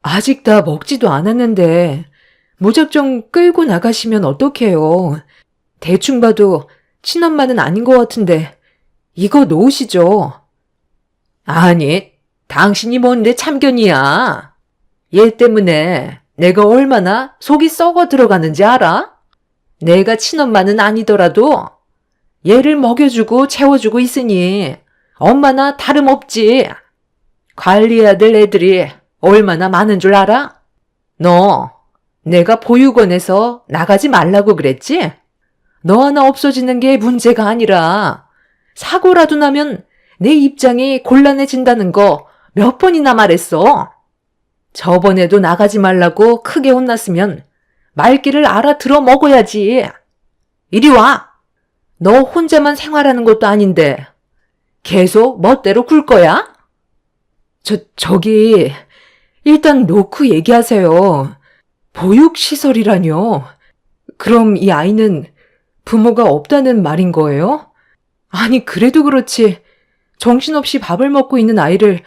아직 다 먹지도 않았는데 무작정 끌고 나가시면 어떡해요. 대충 봐도 친엄마는 아닌 것 같은데 이거 놓으시죠. 아니, 당신이 뭔데 참견이야. 얘 때문에 내가 얼마나 속이 썩어 들어가는지 알아? 내가 친엄마는 아니더라도 얘를 먹여주고 채워주고 있으니 엄마나 다름없지. 관리해야 될 애들이 얼마나 많은 줄 알아? 너 내가 보육원에서 나가지 말라고 그랬지? 너 하나 없어지는 게 문제가 아니라 사고라도 나면 내 입장이 곤란해진다는 거 몇 번이나 말했어. 저번에도 나가지 말라고 크게 혼났으면 말귀를 알아들어 먹어야지. 이리 와. 너 혼자만 생활하는 것도 아닌데 계속 멋대로 굴 거야? 저기 일단 놓고 얘기하세요. 보육시설이라뇨. 그럼 이 아이는 부모가 없다는 말인 거예요? 아니, 그래도 그렇지. 정신없이 밥을 먹고 있는 아이를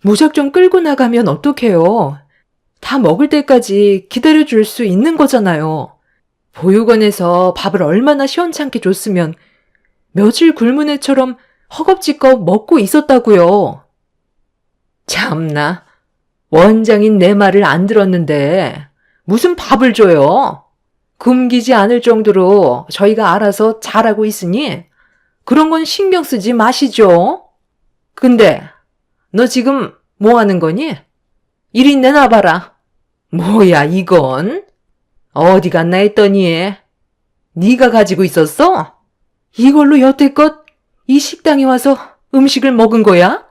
무작정 끌고 나가면 어떡해요. 다 먹을 때까지 기다려줄 수 있는 거잖아요. 보육원에서 밥을 얼마나 시원찮게 줬으면 며칠 굶은 애처럼 허겁지겁 먹고 있었다고요. 참나, 원장인 내 말을 안 들었는데 무슨 밥을 줘요? 굶기지 않을 정도로 저희가 알아서 잘하고 있으니 그런 건 신경 쓰지 마시죠. 근데 너 지금 뭐 하는 거니? 이리 내놔봐라. 뭐야 이건? 어디 갔나 했더니 네가 가지고 있었어? 이걸로 여태껏 이 식당에 와서 음식을 먹은 거야?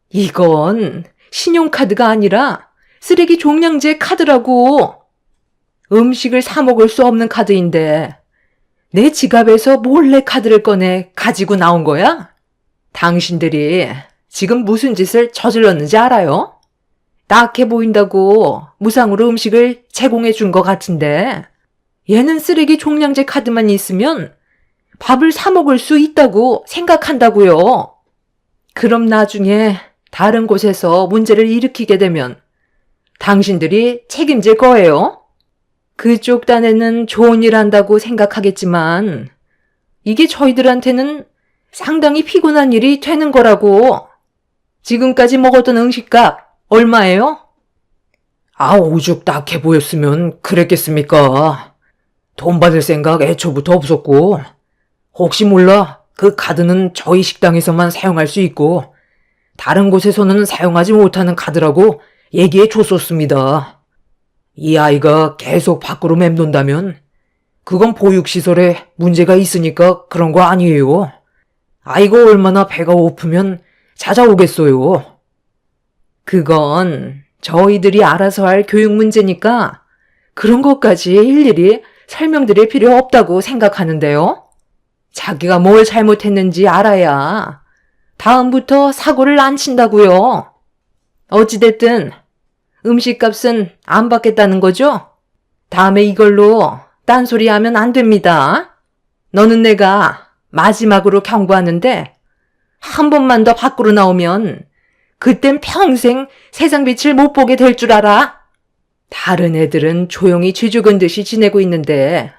이건 신용카드가 아니라 쓰레기 종량제 카드라고. 음식을 사 먹을 수 없는 카드인데 내 지갑에서 몰래 카드를 꺼내 가지고 나온 거야? 당신들이 지금 무슨 짓을 저질렀는지 알아요? 딱해 보인다고 무상으로 음식을 제공해 준 것 같은데 얘는 쓰레기 종량제 카드만 있으면 밥을 사 먹을 수 있다고 생각한다고요. 그럼 나중에 다른 곳에서 문제를 일으키게 되면 당신들이 책임질 거예요. 그쪽 딴에는 좋은 일 한다고 생각하겠지만 이게 저희들한테는 상당히 피곤한 일이 되는 거라고. 지금까지 먹었던 음식값 얼마예요? 오죽 딱해 보였으면 그랬겠습니까? 돈 받을 생각 애초부터 없었고, 혹시 몰라 그 카드는 저희 식당에서만 사용할 수 있고, 다른 곳에서는 사용하지 못하는 카드라고 얘기해 줬었습니다. 이 아이가 계속 밖으로 맴돈다면, 그건 보육시설에 문제가 있으니까 그런 거 아니에요. 아이가 얼마나 배가 고프면 찾아오겠어요. 그건 저희들이 알아서 할 교육 문제니까 그런 것까지 일일이 설명드릴 필요 없다고 생각하는데요. 자기가 뭘 잘못했는지 알아야 다음부터 사고를 안 친다고요. 어찌됐든 음식값은 안 받겠다는 거죠? 다음에 이걸로 딴소리 하면 안 됩니다. 너는 내가 마지막으로 경고하는데 한 번만 더 밖으로 나오면 그땐 평생 세상 빛을 못 보게 될 줄 알아. 다른 애들은 조용히 쥐죽은 듯이 지내고 있는데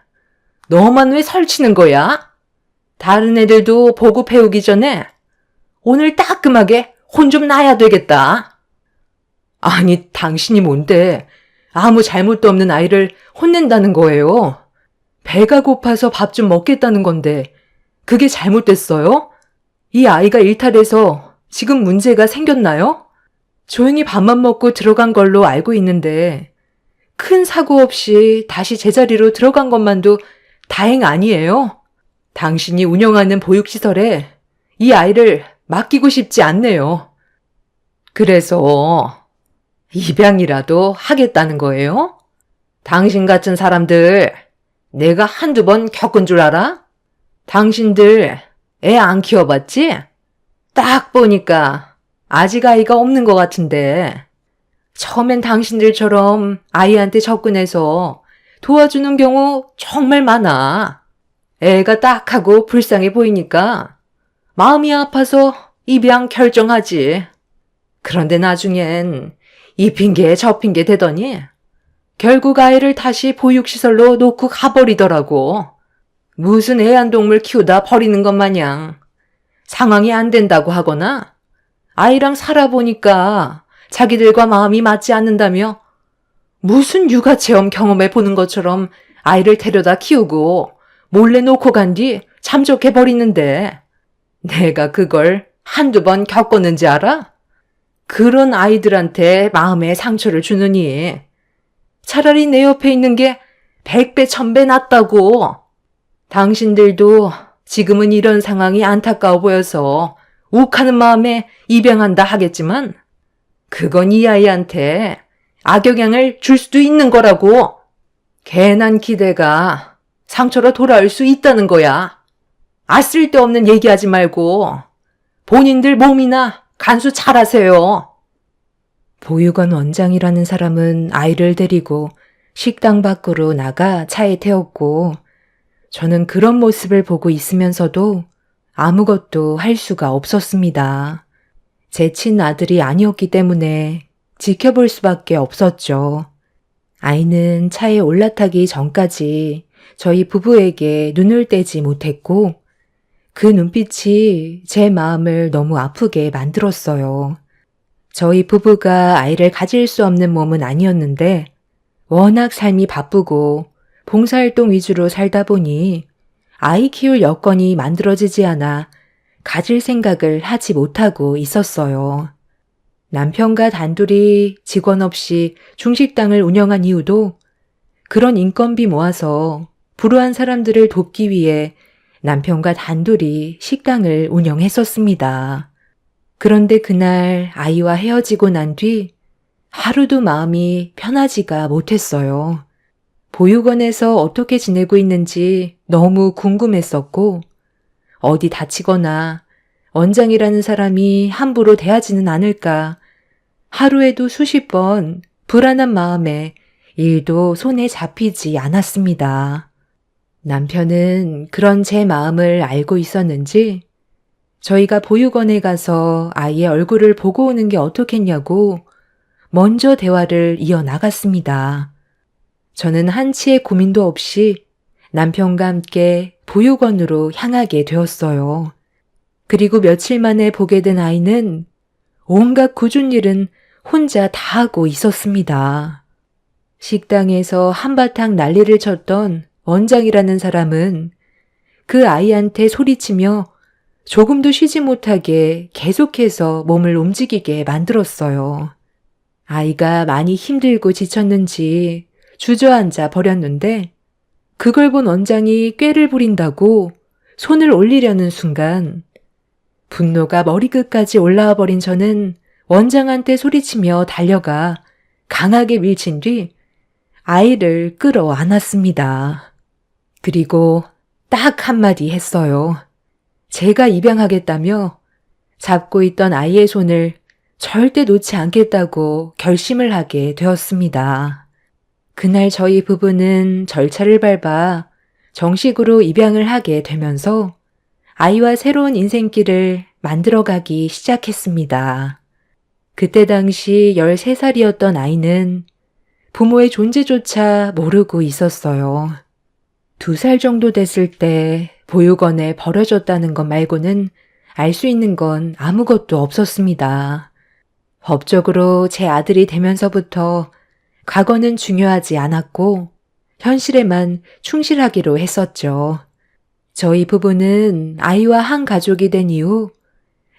너만 왜 설치는 거야? 다른 애들도 보고 배우기 전에 오늘 따끔하게 혼 좀 나야 되겠다. 아니, 당신이 뭔데 아무 잘못도 없는 아이를 혼낸다는 거예요. 배가 고파서 밥 좀 먹겠다는 건데 그게 잘못됐어요? 이 아이가 일탈해서 지금 문제가 생겼나요? 조용히 밥만 먹고 들어간 걸로 알고 있는데 큰 사고 없이 다시 제자리로 들어간 것만도 다행 아니에요? 당신이 운영하는 보육시설에 이 아이를 맡기고 싶지 않네요. 그래서 입양이라도 하겠다는 거예요? 당신 같은 사람들 내가 한두 번 겪은 줄 알아? 당신들 애 안 키워봤지? 딱 보니까 아직 아이가 없는 것 같은데 처음엔 당신들처럼 아이한테 접근해서 도와주는 경우 정말 많아. 애가 딱하고 불쌍해 보이니까 마음이 아파서 입양 결정하지. 그런데 나중엔 이 핑계 저 핑계 대더니 결국 아이를 다시 보육시설로 놓고 가버리더라고. 무슨 애완동물 키우다 버리는 것 마냥 상황이 안 된다고 하거나 아이랑 살아보니까 자기들과 마음이 맞지 않는다며 무슨 육아체험 경험해 보는 것처럼 아이를 데려다 키우고 몰래 놓고 간 뒤 잠적해버리는데 내가 그걸 한두 번 겪었는지 알아? 그런 아이들한테 마음에 상처를 주느니 차라리 내 옆에 있는 게 100배, 1000배 낫다고. 당신들도 지금은 이런 상황이 안타까워 보여서 욱하는 마음에 입양한다 하겠지만 그건 이 아이한테 악영향을 줄 수도 있는 거라고. 괜한 기대가 상처로 돌아올 수 있다는 거야. 쓸데없는 얘기하지 말고 본인들 몸이나 간수 잘하세요. 보육원 원장이라는 사람은 아이를 데리고 식당 밖으로 나가 차에 태웠고 저는 그런 모습을 보고 있으면서도 아무것도 할 수가 없었습니다. 제 친아들이 아니었기 때문에 지켜볼 수밖에 없었죠. 아이는 차에 올라타기 전까지 저희 부부에게 눈을 떼지 못했고 그 눈빛이 제 마음을 너무 아프게 만들었어요. 저희 부부가 아이를 가질 수 없는 몸은 아니었는데 워낙 삶이 바쁘고 봉사활동 위주로 살다 보니 아이 키울 여건이 만들어지지 않아 가질 생각을 하지 못하고 있었어요. 남편과 단둘이 직원 없이 중식당을 운영한 이유도 그런 인건비 모아서 불우한 사람들을 돕기 위해 남편과 단둘이 식당을 운영했었습니다. 그런데 그날 아이와 헤어지고 난 뒤 하루도 마음이 편하지가 못했어요. 보육원에서 어떻게 지내고 있는지 너무 궁금했었고 어디 다치거나 원장이라는 사람이 함부로 대하지는 않을까 하루에도 수십 번 불안한 마음에 일도 손에 잡히지 않았습니다. 남편은 그런 제 마음을 알고 있었는지 저희가 보육원에 가서 아이의 얼굴을 보고 오는 게 어떻겠냐고 먼저 대화를 이어나갔습니다. 저는 한치의 고민도 없이 남편과 함께 보육원으로 향하게 되었어요. 그리고 며칠 만에 보게 된 아이는 온갖 굳은 일은 혼자 다 하고 있었습니다. 식당에서 한바탕 난리를 쳤던 원장이라는 사람은 그 아이한테 소리치며 조금도 쉬지 못하게 계속해서 몸을 움직이게 만들었어요. 아이가 많이 힘들고 지쳤는지 주저앉아 버렸는데 그걸 본 원장이 꾀를 부린다고 손을 올리려는 순간 분노가 머리끝까지 올라와 버린 저는 원장한테 소리치며 달려가 강하게 밀친 뒤 아이를 끌어안았습니다. 그리고 딱 한마디 했어요. 제가 입양하겠다며 잡고 있던 아이의 손을 절대 놓지 않겠다고 결심을 하게 되었습니다. 그날 저희 부부는 절차를 밟아 정식으로 입양을 하게 되면서 아이와 새로운 인생길을 만들어가기 시작했습니다. 그때 당시 13살이었던 아이는 부모의 존재조차 모르고 있었어요. 2살 정도 됐을 때 보육원에 버려졌다는 것 말고는 알 수 있는 건 아무것도 없었습니다. 법적으로 제 아들이 되면서부터 과거는 중요하지 않았고 현실에만 충실하기로 했었죠. 저희 부부는 아이와 한 가족이 된 이후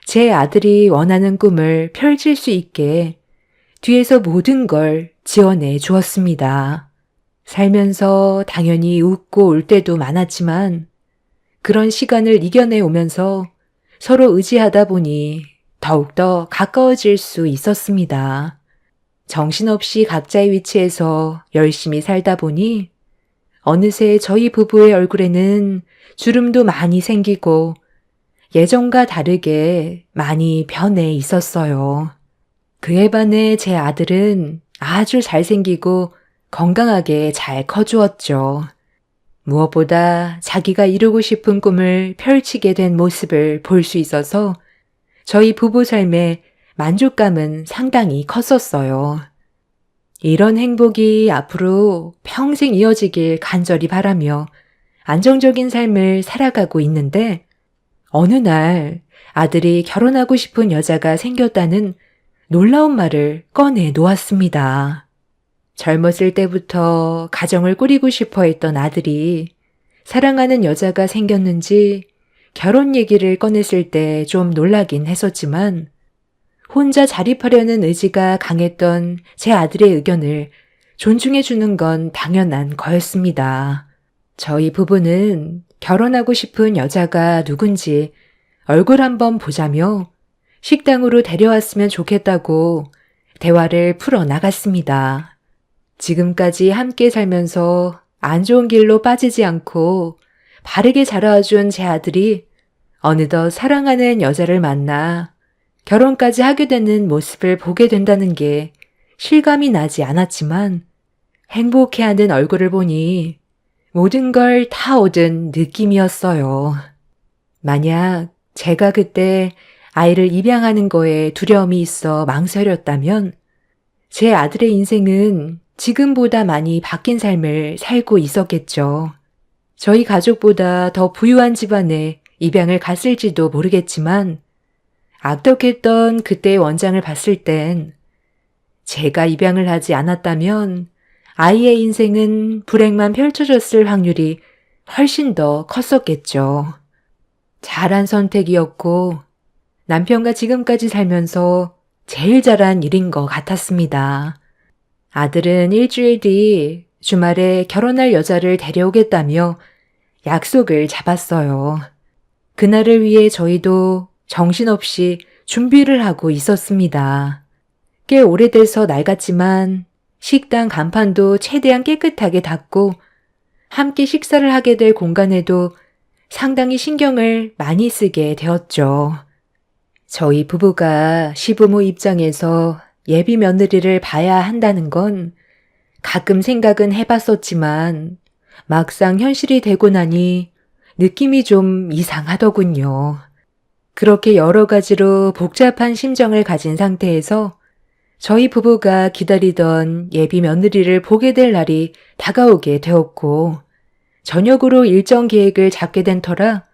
제 아들이 원하는 꿈을 펼칠 수 있게 뒤에서 모든 걸 지원해 주었습니다. 살면서 당연히 웃고 울 때도 많았지만 그런 시간을 이겨내 오면서 서로 의지하다 보니 더욱더 가까워질 수 있었습니다. 정신없이 각자의 위치에서 열심히 살다 보니 어느새 저희 부부의 얼굴에는 주름도 많이 생기고 예전과 다르게 많이 변해 있었어요. 그에 반해 제 아들은 아주 잘생기고 건강하게 잘 커주었죠. 무엇보다 자기가 이루고 싶은 꿈을 펼치게 된 모습을 볼 수 있어서 저희 부부 삶에 만족감은 상당히 컸었어요. 이런 행복이 앞으로 평생 이어지길 간절히 바라며 안정적인 삶을 살아가고 있는데 어느 날 아들이 결혼하고 싶은 여자가 생겼다는 놀라운 말을 꺼내 놓았습니다. 젊었을 때부터 가정을 꾸리고 싶어 했던 아들이 사랑하는 여자가 생겼는지 결혼 얘기를 꺼냈을 때 좀 놀라긴 했었지만 혼자 자립하려는 의지가 강했던 제 아들의 의견을 존중해 주는 건 당연한 거였습니다. 저희 부부는 결혼하고 싶은 여자가 누군지 얼굴 한번 보자며 식당으로 데려왔으면 좋겠다고 대화를 풀어나갔습니다. 지금까지 함께 살면서 안 좋은 길로 빠지지 않고 바르게 자라준 제 아들이 어느덧 사랑하는 여자를 만나 결혼까지 하게 되는 모습을 보게 된다는 게 실감이 나지 않았지만 행복해하는 얼굴을 보니 모든 걸 다 얻은 느낌이었어요. 만약 제가 그때 아이를 입양하는 거에 두려움이 있어 망설였다면 제 아들의 인생은 지금보다 많이 바뀐 삶을 살고 있었겠죠. 저희 가족보다 더 부유한 집안에 입양을 갔을지도 모르겠지만 악덕했던 그때의 원장을 봤을 땐 제가 입양을 하지 않았다면 아이의 인생은 불행만 펼쳐졌을 확률이 훨씬 더 컸었겠죠. 잘한 선택이었고 남편과 지금까지 살면서 제일 잘한 일인 것 같았습니다. 아들은 일주일 뒤 주말에 결혼할 여자를 데려오겠다며 약속을 잡았어요. 그날을 위해 저희도 정신없이 준비를 하고 있었습니다. 꽤 오래돼서 낡았지만 식당 간판도 최대한 깨끗하게 닦고 함께 식사를 하게 될 공간에도 상당히 신경을 많이 쓰게 되었죠. 저희 부부가 시부모 입장에서 예비 며느리를 봐야 한다는 건 가끔 생각은 해봤었지만 막상 현실이 되고 나니 느낌이 좀 이상하더군요. 그렇게 여러 가지로 복잡한 심정을 가진 상태에서 저희 부부가 기다리던 예비 며느리를 보게 될 날이 다가오게 되었고 저녁으로 일정 계획을 잡게 된 터라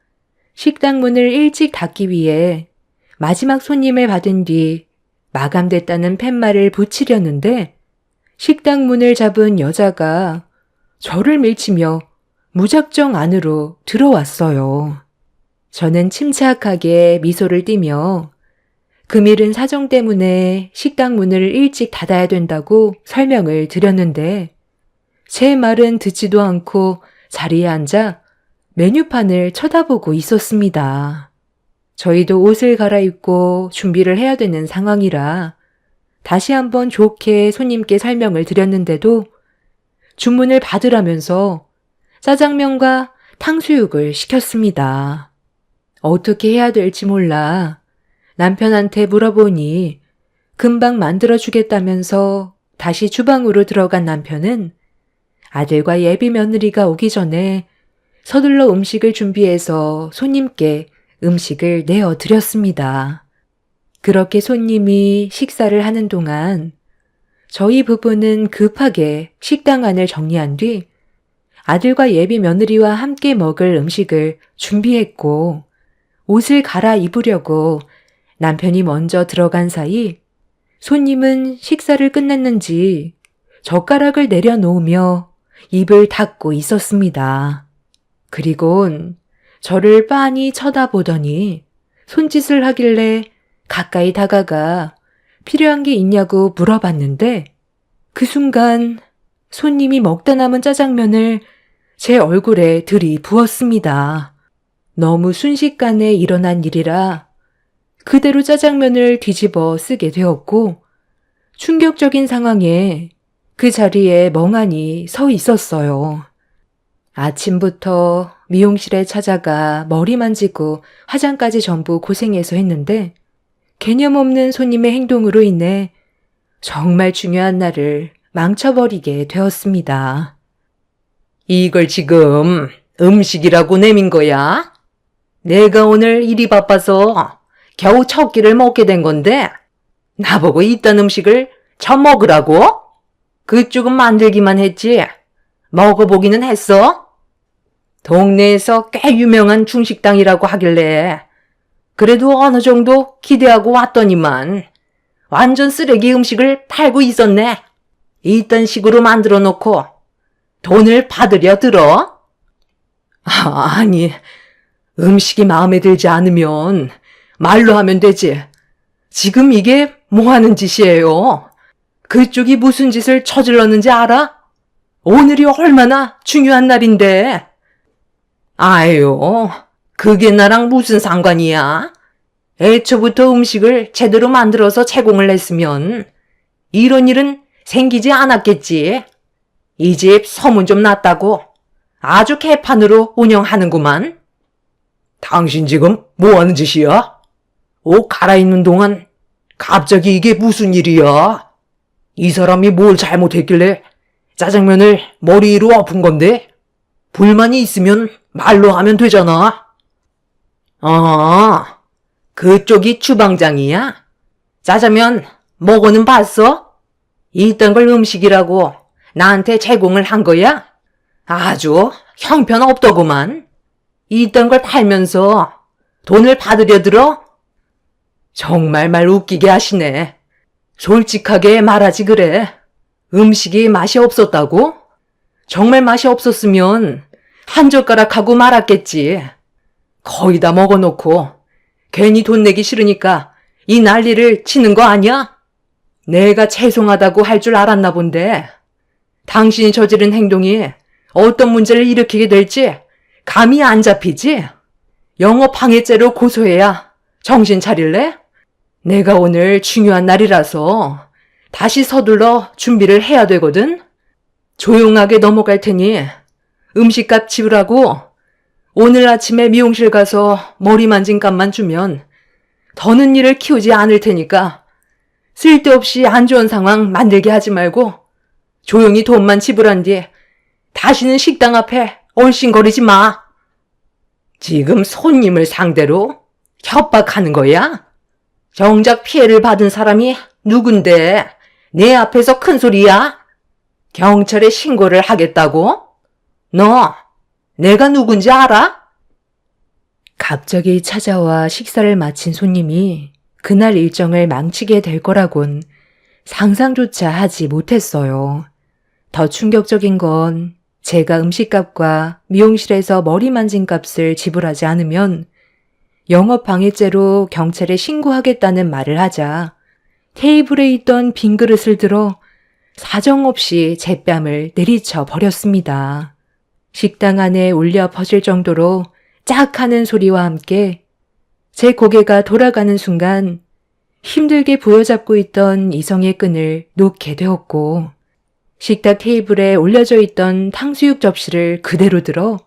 식당 문을 일찍 닫기 위해 마지막 손님을 받은 뒤 마감됐다는 팻말을 붙이려는데 식당 문을 잡은 여자가 저를 밀치며 무작정 안으로 들어왔어요. 저는 침착하게 미소를 띠며 금일은 사정 때문에 식당 문을 일찍 닫아야 된다고 설명을 드렸는데 제 말은 듣지도 않고 자리에 앉아 메뉴판을 쳐다보고 있었습니다. 저희도 옷을 갈아입고 준비를 해야 되는 상황이라 다시 한번 좋게 손님께 설명을 드렸는데도 주문을 받으라면서 짜장면과 탕수육을 시켰습니다. 어떻게 해야 될지 몰라 남편한테 물어보니 금방 만들어주겠다면서 다시 주방으로 들어간 남편은 아들과 예비 며느리가 오기 전에 서둘러 음식을 준비해서 손님께 음식을 내어드렸습니다. 그렇게 손님이 식사를 하는 동안 저희 부부는 급하게 식당 안을 정리한 뒤 아들과 예비 며느리와 함께 먹을 음식을 준비했고 옷을 갈아입으려고 남편이 먼저 들어간 사이 손님은 식사를 끝냈는지 젓가락을 내려놓으며 입을 닫고 있었습니다. 그리곤 저를 빤히 쳐다보더니 손짓을 하길래 가까이 다가가 필요한 게 있냐고 물어봤는데 그 순간 손님이 먹다 남은 짜장면을 제 얼굴에 들이부었습니다. 너무 순식간에 일어난 일이라 그대로 짜장면을 뒤집어 쓰게 되었고 충격적인 상황에 그 자리에 멍하니 서 있었어요. 아침부터 미용실에 찾아가 머리 만지고 화장까지 전부 고생해서 했는데 개념 없는 손님의 행동으로 인해 정말 중요한 날을 망쳐버리게 되었습니다. 이걸 지금 음식이라고 내민 거야? 내가 오늘 일이 바빠서 겨우 첫 끼를 먹게 된 건데 나보고 이딴 음식을 저 먹으라고? 그쪽은 만들기만 했지. 먹어보기는 했어? 동네에서 꽤 유명한 중식당이라고 하길래 그래도 어느 정도 기대하고 왔더니만 완전 쓰레기 음식을 팔고 있었네. 이딴 식으로 만들어 놓고 돈을 받으려 들어? 아니, 음식이 마음에 들지 않으면 말로 하면 되지. 지금 이게 뭐 하는 짓이에요? 그쪽이 무슨 짓을 저질렀는지 알아? 오늘이 얼마나 중요한 날인데. 아유, 그게 나랑 무슨 상관이야? 애초부터 음식을 제대로 만들어서 제공을 했으면 이런 일은 생기지 않았겠지. 이 집 소문 좀 났다고 아주 개판으로 운영하는구만. 당신 지금 뭐 하는 짓이야? 옷 갈아입는 동안 갑자기 이게 무슨 일이야? 이 사람이 뭘 잘못했길래 짜장면을 머리 위로 엎은 건데? 불만이 있으면 말로 하면 되잖아. 그쪽이 주방장이야? 짜장면 먹어는 봤어? 이딴 걸 음식이라고 나한테 제공을 한 거야? 아주 형편없더구만. 이딴 걸 팔면서 돈을 받으려 들어? 정말 말 웃기게 하시네. 솔직하게 말하지 그래. 음식이 맛이 없었다고? 정말 맛이 없었으면 한 젓가락 하고 말았겠지. 거의 다 먹어놓고 괜히 돈 내기 싫으니까 이 난리를 치는 거 아니야? 내가 죄송하다고 할 줄 알았나 본데 당신이 저지른 행동이 어떤 문제를 일으키게 될지 감이 안 잡히지? 영업방해죄로 고소해야 정신 차릴래? 내가 오늘 중요한 날이라서 다시 서둘러 준비를 해야 되거든? 조용하게 넘어갈 테니 음식값 지우라고 오늘 아침에 미용실 가서 머리 만진 값만 주면 더는 일을 키우지 않을 테니까 쓸데없이 안 좋은 상황 만들게 하지 말고 조용히 돈만 지불한 뒤 다시는 식당 앞에 얼씬거리지 마. 지금 손님을 상대로 협박하는 거야? 정작 피해를 받은 사람이 누군데 내 앞에서 큰 소리야? 경찰에 신고를 하겠다고? 너 내가 누군지 알아? 갑자기 찾아와 식사를 마친 손님이 그날 일정을 망치게 될 거라곤 상상조차 하지 못했어요. 더 충격적인 건 제가 음식값과 미용실에서 머리 만진 값을 지불하지 않으면 영업방해죄로 경찰에 신고하겠다는 말을 하자 테이블에 있던 빈 그릇을 들어 사정없이 제 뺨을 내리쳐 버렸습니다. 식당 안에 울려 퍼질 정도로 짝 하는 소리와 함께 제 고개가 돌아가는 순간 힘들게 부여잡고 있던 이성의 끈을 놓게 되었고 식탁 테이블에 올려져 있던 탕수육 접시를 그대로 들어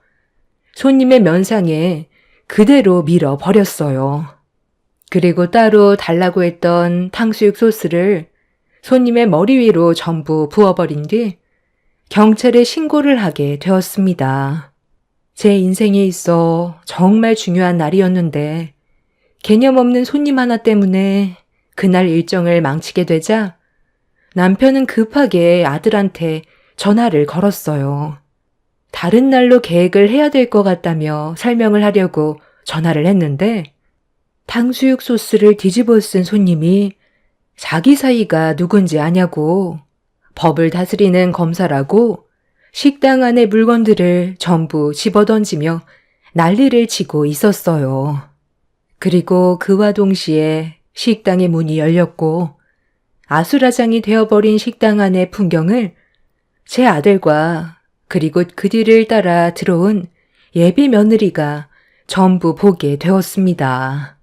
손님의 면상에 그대로 밀어 버렸어요. 그리고 따로 달라고 했던 탕수육 소스를 손님의 머리 위로 전부 부어버린 뒤 경찰에 신고를 하게 되었습니다. 제 인생에 있어 정말 중요한 날이었는데 개념 없는 손님 하나 때문에 그날 일정을 망치게 되자 남편은 급하게 아들한테 전화를 걸었어요. 다른 날로 계획을 해야 될 것 같다며 설명을 하려고 전화를 했는데 탕수육 소스를 뒤집어 쓴 손님이 자기 사이가 누군지 아냐고 법을 다스리는 검사라고 식당 안의 물건들을 전부 집어던지며 난리를 치고 있었어요. 그리고 그와 동시에 식당의 문이 열렸고 아수라장이 되어버린 식당 안의 풍경을 제 아들과 그리고 그 뒤를 따라 들어온 예비 며느리가 전부 보게 되었습니다.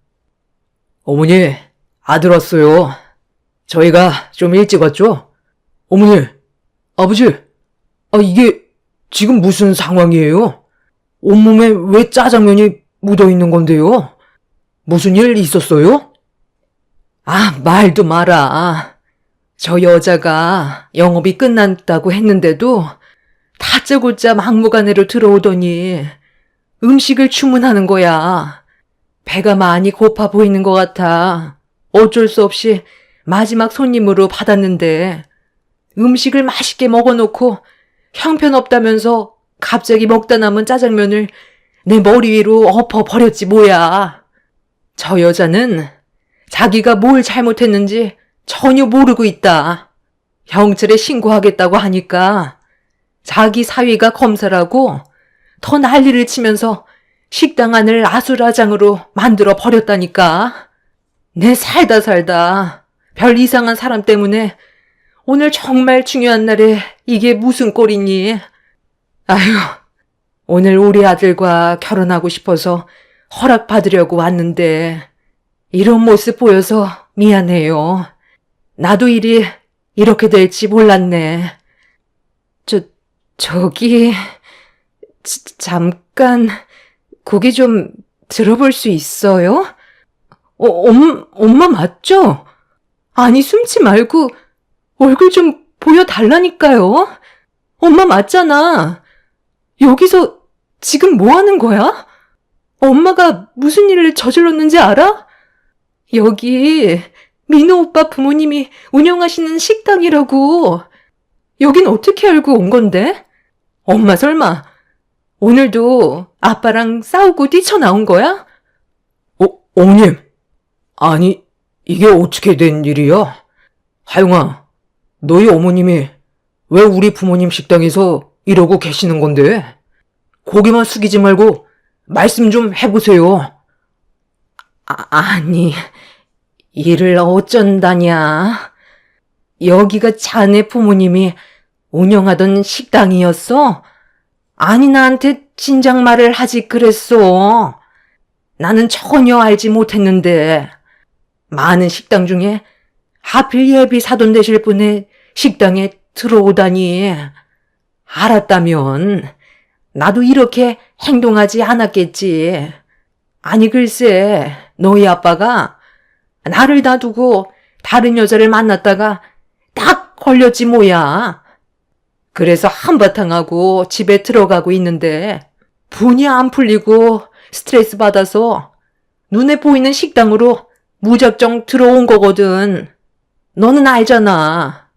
어머니, 아들 왔어요. 저희가 좀 일찍 왔죠? 어머니, 아버지, 이게 지금 무슨 상황이에요? 온몸에 왜 짜장면이 묻어있는 건데요? 무슨 일 있었어요? 말도 마라. 저 여자가 영업이 끝났다고 했는데도 다짜고짜 막무가내로 들어오더니 음식을 주문하는 거야. 배가 많이 고파 보이는 것 같아. 어쩔 수 없이 마지막 손님으로 받았는데 음식을 맛있게 먹어놓고 형편없다면서 갑자기 먹다 남은 짜장면을 내 머리 위로 엎어버렸지 뭐야. 저 여자는 자기가 뭘 잘못했는지 전혀 모르고 있다. 경찰에 신고하겠다고 하니까 자기 사위가 검사라고 더 난리를 치면서 식당 안을 아수라장으로 만들어 버렸다니까. 내 살다 별 이상한 사람 때문에 오늘 정말 중요한 날에 이게 무슨 꼴이니? 아휴, 오늘 우리 아들과 결혼하고 싶어서 허락받으려고 왔는데 이런 모습 보여서 미안해요. 나도 일이 이렇게 될지 몰랐네. 저기, 잠깐, 고개 좀 들어볼 수 있어요? 엄마 맞죠? 아니, 숨지 말고 얼굴 좀 보여달라니까요. 엄마 맞잖아. 여기서 지금 뭐 하는 거야? 엄마가 무슨 일을 저질렀는지 알아? 여기 민호 오빠 부모님이 운영하시는 식당이라고. 여긴 어떻게 알고 온 건데? 엄마 설마 오늘도 아빠랑 싸우고 뛰쳐나온 거야? 어머님. 아니, 이게 어떻게 된 일이야? 하영아, 너희 어머님이 왜 우리 부모님 식당에서 이러고 계시는 건데? 고개만 숙이지 말고 말씀 좀 해보세요. 아니, 일을 어쩐다냐. 여기가 자네 부모님이 운영하던 식당이었어? 아니, 나한테 진작 말을 하지 그랬어. 나는 전혀 알지 못했는데. 많은 식당 중에 하필 예비 사돈 되실 분의 식당에 들어오다니. 알았다면 나도 이렇게 행동하지 않았겠지. 아니, 글쎄, 너희 아빠가 나를 놔두고 다른 여자를 만났다가 딱 걸렸지 뭐야. 그래서 한바탕 하고 집에 들어가고 있는데 분이 안 풀리고 스트레스 받아서 눈에 보이는 식당으로 무작정 들어온 거거든. 너는 알잖아.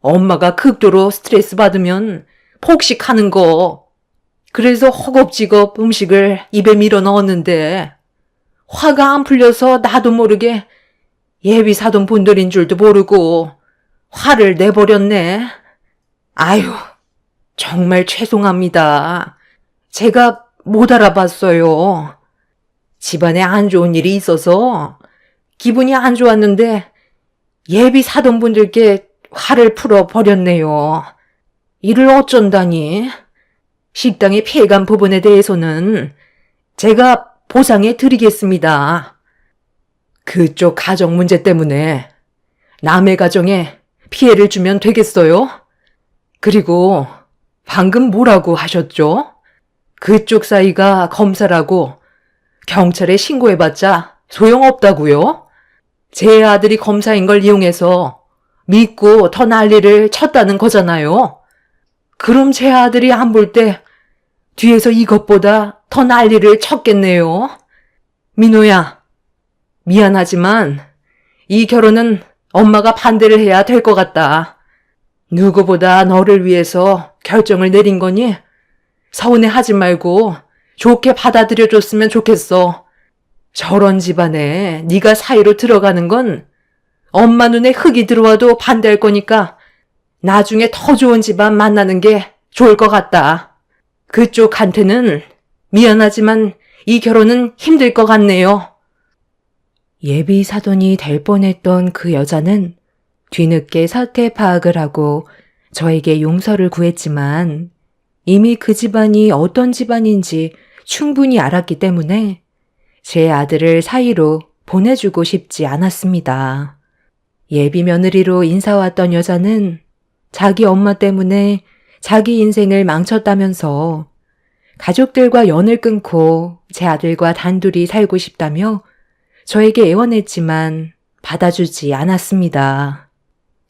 엄마가 극도로 스트레스 받으면 폭식하는 거. 그래서 허겁지겁 음식을 입에 밀어 넣었는데 화가 안 풀려서 나도 모르게 예비 사돈 분들인 줄도 모르고 화를 내버렸네. 아유, 정말 죄송합니다. 제가 못 알아봤어요. 집안에 안 좋은 일이 있어서 기분이 안 좋았는데 예비 사돈분들께 화를 풀어버렸네요. 이를 어쩐다니. 식당에 피해간 부분에 대해서는 제가 보상해 드리겠습니다. 그쪽 가정 문제 때문에 남의 가정에 피해를 주면 되겠어요? 그리고 방금 뭐라고 하셨죠? 그쪽 사이가 검사라고 경찰에 신고해봤자 소용없다고요? 제 아들이 검사인 걸 이용해서 믿고 더 난리를 쳤다는 거잖아요. 그럼 제 아들이 안 볼 때 뒤에서 이것보다 더 난리를 쳤겠네요. 민호야, 미안하지만 이 결혼은 엄마가 반대를 해야 될 것 같다. 누구보다 너를 위해서 결정을 내린 거니 서운해하지 말고 좋게 받아들여줬으면 좋겠어. 저런 집안에 네가 사이로 들어가는 건 엄마 눈에 흙이 들어와도 반대할 거니까 나중에 더 좋은 집안 만나는 게 좋을 것 같다. 그쪽한테는 미안하지만 이 결혼은 힘들 것 같네요. 예비 사돈이 될 뻔했던 그 여자는 뒤늦게 사태 파악을 하고 저에게 용서를 구했지만 이미 그 집안이 어떤 집안인지 충분히 알았기 때문에 제 아들을 사이로 보내주고 싶지 않았습니다. 예비 며느리로 인사왔던 여자는 자기 엄마 때문에 자기 인생을 망쳤다면서 가족들과 연을 끊고 제 아들과 단둘이 살고 싶다며 저에게 애원했지만 받아주지 않았습니다.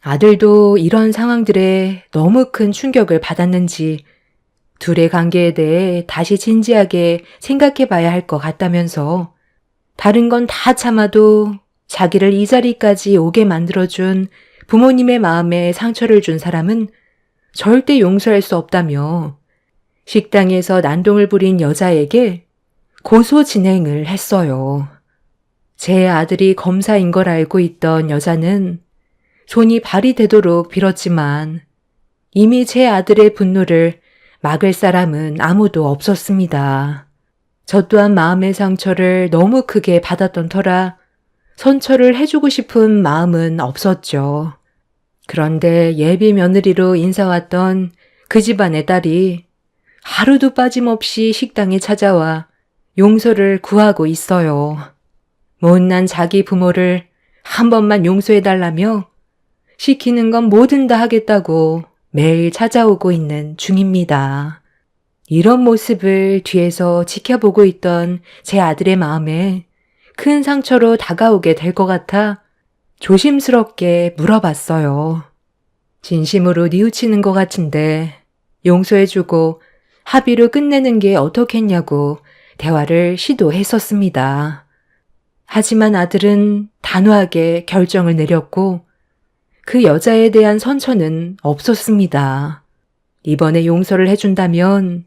아들도 이런 상황들에 너무 큰 충격을 받았는지 둘의 관계에 대해 다시 진지하게 생각해 봐야 할 것 같다면서 다른 건 다 참아도 자기를 이 자리까지 오게 만들어준 부모님의 마음에 상처를 준 사람은 절대 용서할 수 없다며 식당에서 난동을 부린 여자에게 고소 진행을 했어요. 제 아들이 검사인 걸 알고 있던 여자는 손이 발이 되도록 빌었지만 이미 제 아들의 분노를 막을 사람은 아무도 없었습니다. 저 또한 마음의 상처를 너무 크게 받았던 터라 선처를 해주고 싶은 마음은 없었죠. 그런데 예비 며느리로 인사왔던 그 집안의 딸이 하루도 빠짐없이 식당에 찾아와 용서를 구하고 있어요. 못난 자기 부모를 한 번만 용서해달라며 시키는 건 뭐든 다 하겠다고 매일 찾아오고 있는 중입니다. 이런 모습을 뒤에서 지켜보고 있던 제 아들의 마음에 큰 상처로 다가오게 될 것 같아 조심스럽게 물어봤어요. 진심으로 뉘우치는 것 같은데 용서해주고 합의로 끝내는 게 어떻겠냐고 대화를 시도했었습니다. 하지만 아들은 단호하게 결정을 내렸고 그 여자에 대한 선처는 없었습니다. 이번에 용서를 해준다면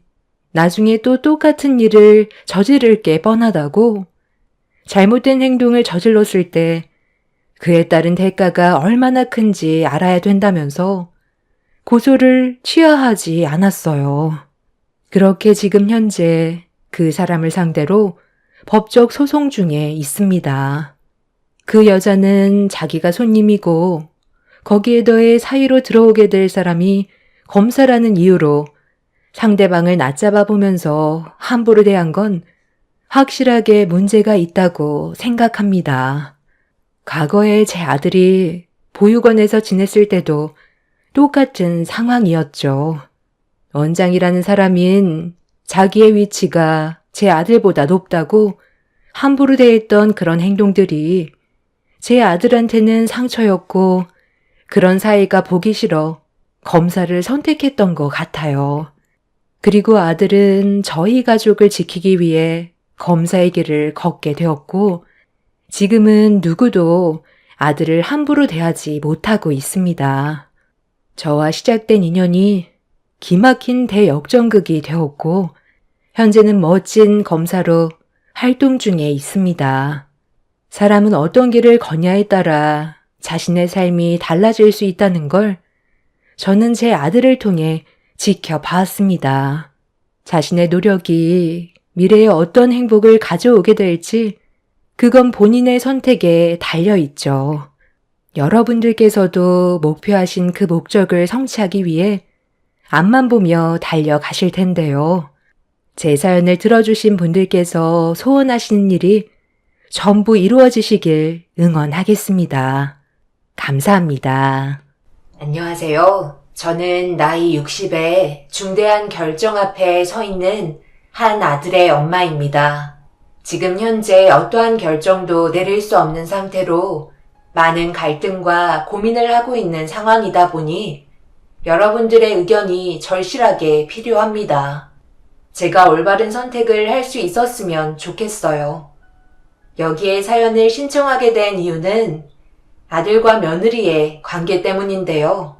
나중에 또 똑같은 일을 저지를 게 뻔하다고 잘못된 행동을 저질렀을 때 그에 따른 대가가 얼마나 큰지 알아야 된다면서 고소를 취하하지 않았어요. 그렇게 지금 현재 그 사람을 상대로 법적 소송 중에 있습니다. 그 여자는 자기가 손님이고 거기에 더해 사이로 들어오게 될 사람이 검사라는 이유로 상대방을 낮잡아 보면서 함부로 대한 건 확실하게 문제가 있다고 생각합니다. 과거에 제 아들이 보육원에서 지냈을 때도 똑같은 상황이었죠. 원장이라는 사람인 자기의 위치가 제 아들보다 높다고 함부로 대했던 그런 행동들이 제 아들한테는 상처였고 그런 사이가 보기 싫어 검사를 선택했던 것 같아요. 그리고 아들은 저희 가족을 지키기 위해 검사의 길을 걷게 되었고 지금은 누구도 아들을 함부로 대하지 못하고 있습니다. 저와 시작된 인연이 기막힌 대역전극이 되었고 현재는 멋진 검사로 활동 중에 있습니다. 사람은 어떤 길을 걷냐에 따라 자신의 삶이 달라질 수 있다는 걸 저는 제 아들을 통해 지켜봤습니다. 자신의 노력이 미래에 어떤 행복을 가져오게 될지 그건 본인의 선택에 달려있죠. 여러분들께서도 목표하신 그 목적을 성취하기 위해 앞만 보며 달려가실 텐데요. 제 사연을 들어주신 분들께서 소원하시는 일이 전부 이루어지시길 응원하겠습니다. 감사합니다. 안녕하세요. 저는 나이 60에 중대한 결정 앞에 서 있는 한 아들의 엄마입니다. 지금 현재 어떠한 결정도 내릴 수 없는 상태로 많은 갈등과 고민을 하고 있는 상황이다 보니 여러분들의 의견이 절실하게 필요합니다. 제가 올바른 선택을 할 수 있었으면 좋겠어요. 여기에 사연을 신청하게 된 이유는 아들과 며느리의 관계 때문인데요.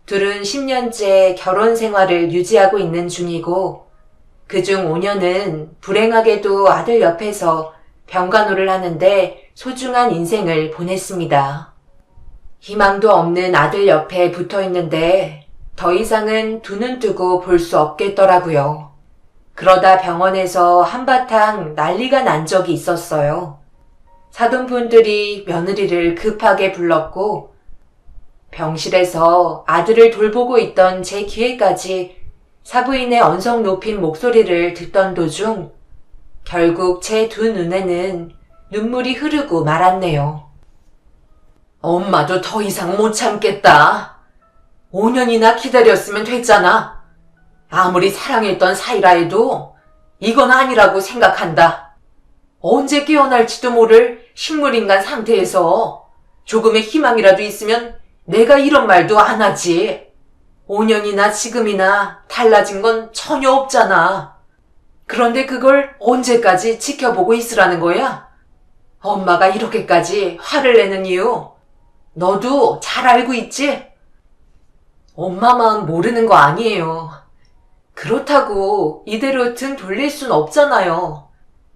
둘은 10년째 결혼 생활을 유지하고 있는 중이고 그중 5년은 불행하게도 아들 옆에서 병간호를 하는데 소중한 인생을 보냈습니다. 희망도 없는 아들 옆에 붙어 있는데 더 이상은 두 눈 뜨고 볼 수 없겠더라고요. 그러다 병원에서 한바탕 난리가 난 적이 있었어요. 사돈분들이 며느리를 급하게 불렀고 병실에서 아들을 돌보고 있던 제 귀에까지 사부인의 언성 높인 목소리를 듣던 도중 결국 제 두 눈에는 눈물이 흐르고 말았네요. 엄마도 더 이상 못 참겠다. 5년이나 기다렸으면 됐잖아. 아무리 사랑했던 사이라 해도 이건 아니라고 생각한다. 언제 깨어날지도 모를 식물인간 상태에서 조금의 희망이라도 있으면 내가 이런 말도 안 하지. 5년이나 지금이나 달라진 건 전혀 없잖아. 그런데 그걸 언제까지 지켜보고 있으라는 거야? 엄마가 이렇게까지 화를 내는 이유 너도 잘 알고 있지? 엄마 마음 모르는 거 아니에요. 그렇다고 이대로 등 돌릴 순 없잖아요.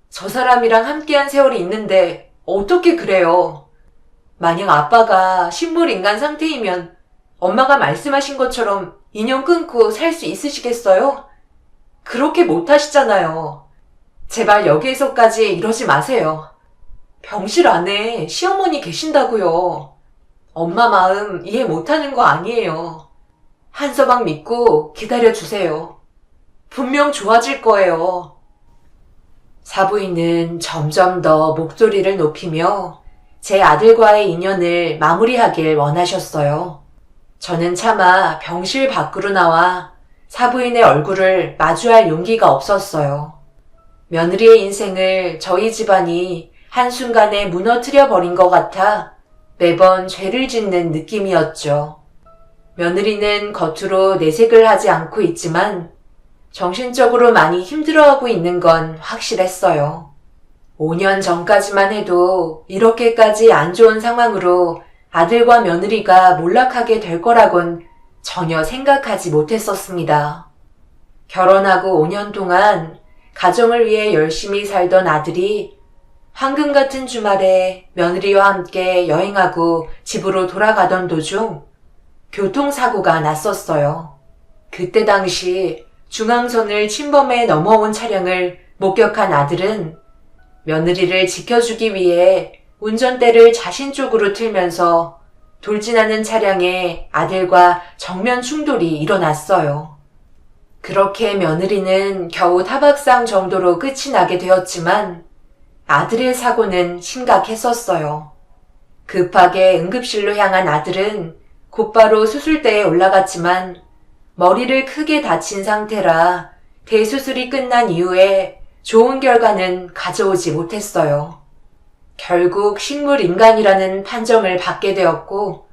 저 사람이랑 함께한 세월이 있는데 어떻게 그래요? 만약 아빠가 식물인간 상태이면 엄마가 말씀하신 것처럼 인연 끊고 살 수 있으시겠어요? 그렇게 못하시잖아요. 제발 여기에서까지 이러지 마세요. 병실 안에 시어머니 계신다고요. 엄마 마음 이해 못하는 거 아니에요. 한 서방 믿고 기다려주세요. 분명 좋아질 거예요. 사부인은 점점 더 목소리를 높이며 제 아들과의 인연을 마무리하길 원하셨어요. 저는 차마 병실 밖으로 나와 사부인의 얼굴을 마주할 용기가 없었어요. 며느리의 인생을 저희 집안이 한순간에 무너뜨려 버린 것 같아 매번 죄를 짓는 느낌이었죠. 며느리는 겉으로 내색을 하지 않고 있지만 정신적으로 많이 힘들어하고 있는 건 확실했어요. 5년 전까지만 해도 이렇게까지 안 좋은 상황으로 아들과 며느리가 몰락하게 될 거라곤 전혀 생각하지 못했었습니다. 결혼하고 5년 동안 가정을 위해 열심히 살던 아들이 황금 같은 주말에 며느리와 함께 여행하고 집으로 돌아가던 도중 교통사고가 났었어요. 그때 당시 중앙선을 침범해 넘어온 차량을 목격한 아들은 며느리를 지켜주기 위해 운전대를 자신 쪽으로 틀면서 돌진하는 차량에 아들과 정면 충돌이 일어났어요. 그렇게 며느리는 겨우 타박상 정도로 끝이 나게 되었지만 아들의 사고는 심각했었어요. 급하게 응급실로 향한 아들은 곧바로 수술대에 올라갔지만 머리를 크게 다친 상태라 대수술이 끝난 이후에 좋은 결과는 가져오지 못했어요. 결국 식물인간이라는 판정을 받게 되었고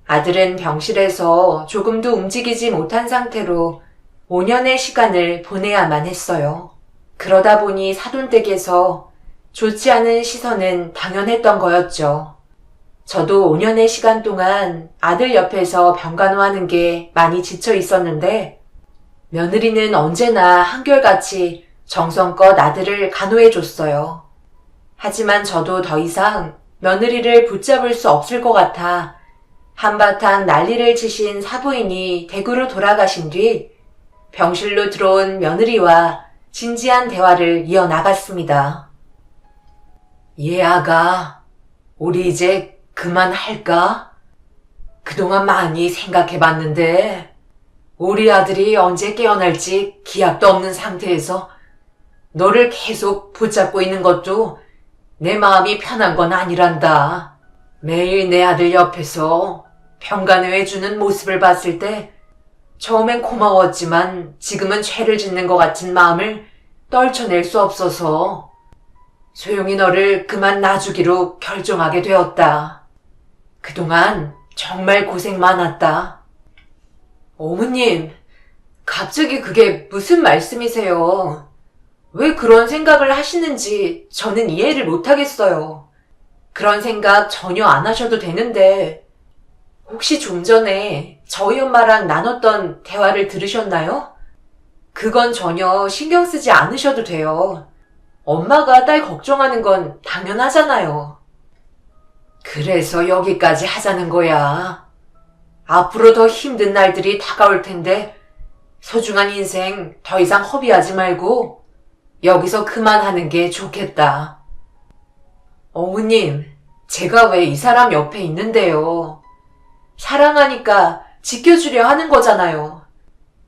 아들은 병실에서 조금도 움직이지 못한 상태로 5년의 시간을 보내야만 했어요. 그러다 보니 사돈댁에서 좋지 않은 시선은 당연했던 거였죠. 저도 5년의 시간 동안 아들 옆에서 병간호하는 게 많이 지쳐 있었는데 며느리는 언제나 한결같이 정성껏 아들을 간호해줬어요. 하지만 저도 더 이상 며느리를 붙잡을 수 없을 것 같아 한바탕 난리를 치신 사부인이 댁으로 돌아가신 뒤 병실로 들어온 며느리와 진지한 대화를 이어나갔습니다. 예, 아가, 우리 이제 그만할까? 그동안 많이 생각해봤는데 우리 아들이 언제 깨어날지 기약도 없는 상태에서 너를 계속 붙잡고 있는 것도 내 마음이 편한 건 아니란다. 매일 내 아들 옆에서 평간호해주는 모습을 봤을 때 처음엔 고마웠지만 지금은 죄를 짓는 것 같은 마음을 떨쳐낼 수 없어서 소용이 너를 그만 놔주기로 결정하게 되었다. 그동안 정말 고생 많았다. 어머님, 갑자기 그게 무슨 말씀이세요? 왜 그런 생각을 하시는지 저는 이해를 못하겠어요. 그런 생각 전혀 안 하셔도 되는데 혹시 좀 전에 저희 엄마랑 나눴던 대화를 들으셨나요? 그건 전혀 신경 쓰지 않으셔도 돼요. 엄마가 딸 걱정하는 건 당연하잖아요. 그래서 여기까지 하자는 거야. 앞으로 더 힘든 날들이 다가올 텐데 소중한 인생 더 이상 허비하지 말고 여기서 그만하는 게 좋겠다. 어머님, 제가 왜 이 사람 옆에 있는데요? 사랑하니까 지켜주려 하는 거잖아요.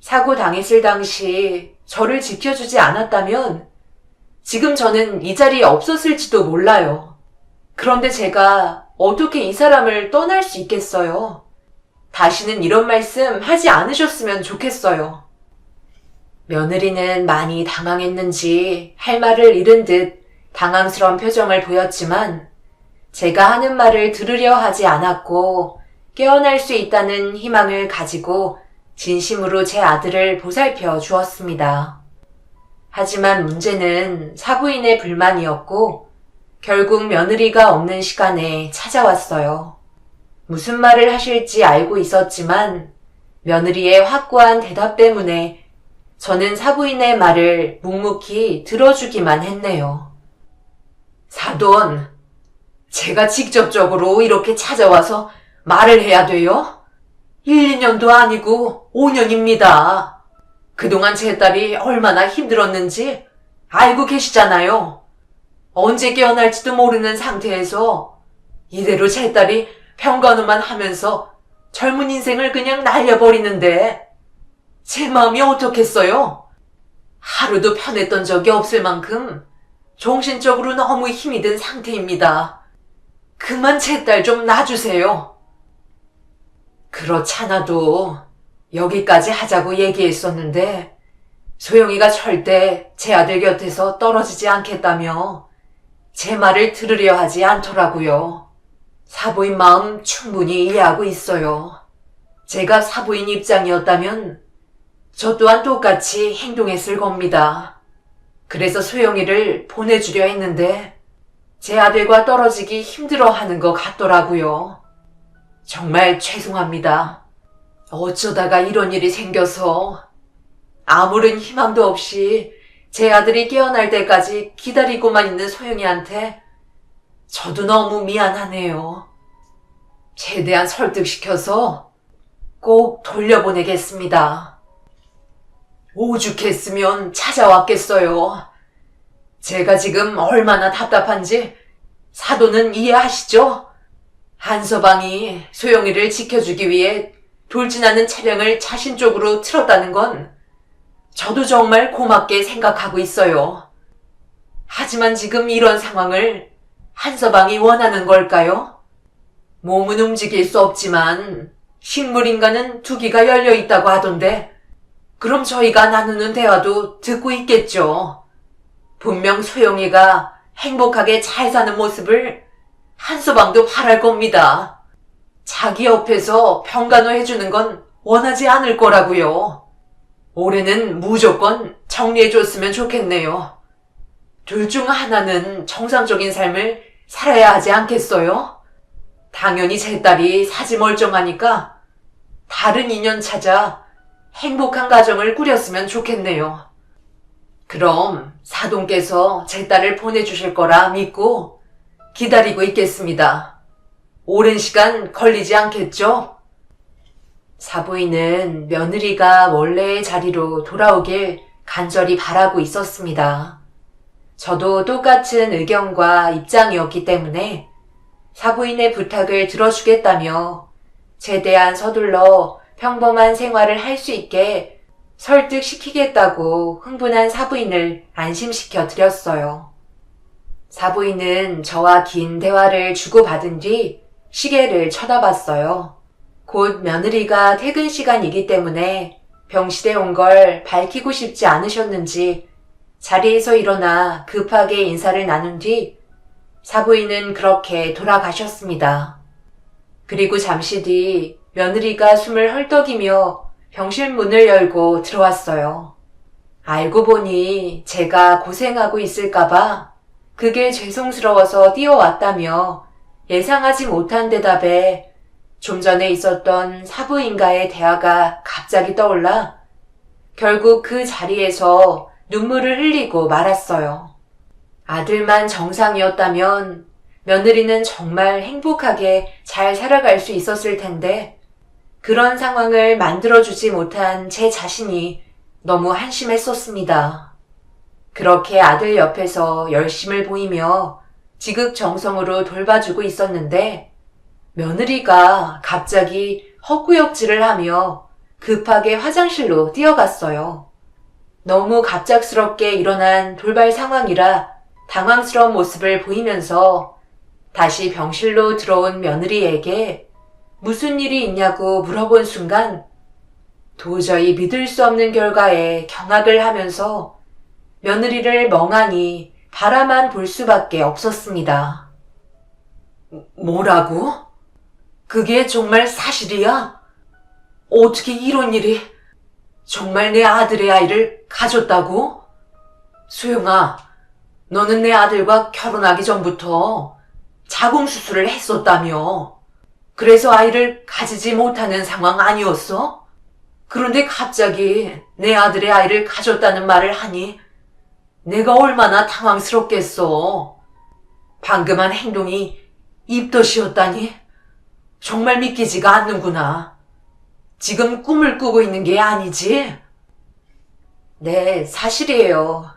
사고 당했을 당시 저를 지켜주지 않았다면 지금 저는 이 자리에 없었을지도 몰라요. 그런데 제가 어떻게 이 사람을 떠날 수 있겠어요? 다시는 이런 말씀 하지 않으셨으면 좋겠어요. 며느리는 많이 당황했는지 할 말을 잃은 듯 당황스러운 표정을 보였지만 제가 하는 말을 들으려 하지 않았고 깨어날 수 있다는 희망을 가지고 진심으로 제 아들을 보살펴 주었습니다. 하지만 문제는 사부인의 불만이었고 결국 며느리가 없는 시간에 찾아왔어요. 무슨 말을 하실지 알고 있었지만 며느리의 확고한 대답 때문에 저는 사부인의 말을 묵묵히 들어주기만 했네요. 사돈, 제가 직접적으로 이렇게 찾아와서 말을 해야 돼요? 1, 2년도 아니고 5년입니다. 그동안 제 딸이 얼마나 힘들었는지 알고 계시잖아요. 언제 깨어날지도 모르는 상태에서 이대로 제 딸이 평간호만 하면서 젊은 인생을 그냥 날려버리는데 제 마음이 어떻겠어요? 하루도 편했던 적이 없을 만큼 정신적으로 너무 힘이 든 상태입니다. 그만 제 딸 좀 놔주세요. 그렇잖아도 여기까지 하자고 얘기했었는데 소영이가 절대 제 아들 곁에서 떨어지지 않겠다며 제 말을 들으려 하지 않더라고요. 사부인 마음 충분히 이해하고 있어요. 제가 사부인 입장이었다면 저 또한 똑같이 행동했을 겁니다. 그래서 소영이를 보내주려 했는데 제 아들과 떨어지기 힘들어하는 것 같더라고요. 정말 죄송합니다. 어쩌다가 이런 일이 생겨서 아무런 희망도 없이 제 아들이 깨어날 때까지 기다리고만 있는 소영이한테 저도 너무 미안하네요. 최대한 설득시켜서 꼭 돌려보내겠습니다. 오죽했으면 찾아왔겠어요. 제가 지금 얼마나 답답한지 사도는 이해하시죠? 한서방이 소영이를 지켜주기 위해 돌진하는 차량을 자신 쪽으로 틀었다는 건 저도 정말 고맙게 생각하고 있어요. 하지만 지금 이런 상황을 한서방이 원하는 걸까요? 몸은 움직일 수 없지만 식물인간은 두 귀가 열려 있다고 하던데 그럼 저희가 나누는 대화도 듣고 있겠죠. 분명 소영이가 행복하게 잘 사는 모습을 한서방도 바랄 겁니다. 자기 옆에서 평간호 해주는 건 원하지 않을 거라고요. 올해는 무조건 정리해줬으면 좋겠네요. 둘 중 하나는 정상적인 삶을 살아야 하지 않겠어요? 당연히 제 딸이 사지 멀쩡하니까 다른 인연 찾아 행복한 가정을 꾸렸으면 좋겠네요. 그럼 사돈께서 제 딸을 보내주실 거라 믿고 기다리고 있겠습니다. 오랜 시간 걸리지 않겠죠? 사부인은 며느리가 원래의 자리로 돌아오길 간절히 바라고 있었습니다. 저도 똑같은 의견과 입장이었기 때문에 사부인의 부탁을 들어주겠다며 최대한 서둘러 평범한 생활을 할 수 있게 설득시키겠다고 흥분한 사부인을 안심시켜 드렸어요. 사부인은 저와 긴 대화를 주고받은 뒤 시계를 쳐다봤어요. 곧 며느리가 퇴근 시간이기 때문에 병실에 온 걸 밝히고 싶지 않으셨는지 자리에서 일어나 급하게 인사를 나눈 뒤 사부인은 그렇게 돌아가셨습니다. 그리고 잠시 뒤 며느리가 숨을 헐떡이며 병실 문을 열고 들어왔어요. 알고 보니 제가 고생하고 있을까봐 그게 죄송스러워서 뛰어왔다며 예상하지 못한 대답에 좀 전에 있었던 사부인과의 대화가 갑자기 떠올라 결국 그 자리에서 눈물을 흘리고 말았어요. 아들만 정상이었다면 며느리는 정말 행복하게 잘 살아갈 수 있었을 텐데 그런 상황을 만들어주지 못한 제 자신이 너무 한심했었습니다. 그렇게 아들 옆에서 열심을 보이며 지극정성으로 돌봐주고 있었는데 며느리가 갑자기 헛구역질을 하며 급하게 화장실로 뛰어갔어요. 너무 갑작스럽게 일어난 돌발 상황이라 당황스러운 모습을 보이면서 다시 병실로 들어온 며느리에게 무슨 일이 있냐고 물어본 순간 도저히 믿을 수 없는 결과에 경악을 하면서 며느리를 멍하니 바라만 볼 수밖에 없었습니다. 뭐라고? 그게 정말 사실이야? 어떻게 이런 일이? 정말 내 아들의 아이를 가졌다고? 소영아, 너는 내 아들과 결혼하기 전부터 자궁수술을 했었다며. 그래서 아이를 가지지 못하는 상황 아니었어? 그런데 갑자기 내 아들의 아이를 가졌다는 말을 하니 내가 얼마나 당황스럽겠어. 방금 한 행동이 입덧이었다니 정말 믿기지가 않는구나. 지금 꿈을 꾸고 있는 게 아니지? 네, 사실이에요.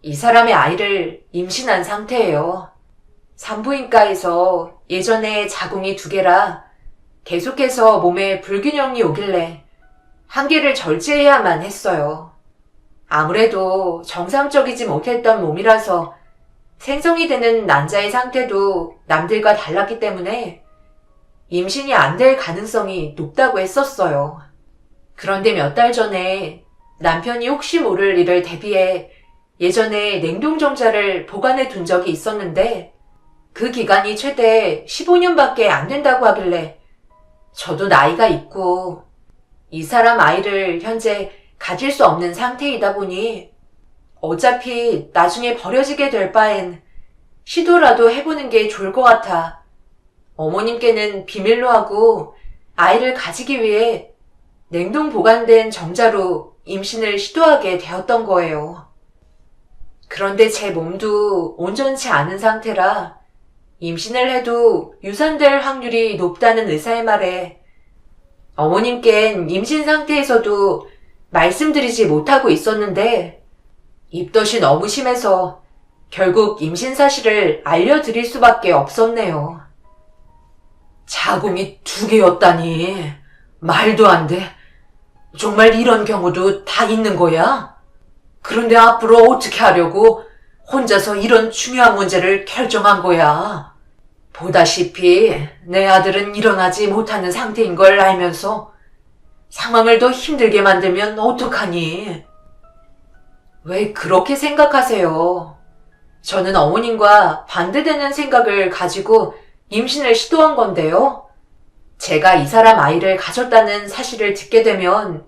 이 사람의 아이를 임신한 상태예요. 산부인과에서 예전에 자궁이 2개라 계속해서 몸에 불균형이 오길래 1개를 절제해야만 했어요. 아무래도 정상적이지 못했던 몸이라서 생성이 되는 난자의 상태도 남들과 달랐기 때문에 임신이 안 될 가능성이 높다고 했었어요. 그런데 몇 달 전에 남편이 혹시 모를 일을 대비해 예전에 냉동정자를 보관해 둔 적이 있었는데 그 기간이 최대 15년밖에 안 된다고 하길래 저도 나이가 있고 이 사람 아이를 현재 가질 수 없는 상태이다 보니 어차피 나중에 버려지게 될 바엔 시도라도 해보는 게 좋을 것 같아 어머님께는 비밀로 하고 아이를 가지기 위해 냉동 보관된 정자로 임신을 시도하게 되었던 거예요. 그런데 제 몸도 온전치 않은 상태라 임신을 해도 유산될 확률이 높다는 의사의 말에 어머님께는 임신 상태에서도 말씀드리지 못하고 있었는데 입덧이 너무 심해서 결국 임신 사실을 알려드릴 수밖에 없었네요. 자궁이 2개였다니. 말도 안 돼. 정말 이런 경우도 다 있는 거야? 그런데 앞으로 어떻게 하려고 혼자서 이런 중요한 문제를 결정한 거야? 보다시피 내 아들은 일어나지 못하는 상태인 걸 알면서 상황을 더 힘들게 만들면 어떡하니? 왜 그렇게 생각하세요? 저는 어머님과 반대되는 생각을 가지고 임신을 시도한 건데요. 제가 이 사람 아이를 가졌다는 사실을 듣게 되면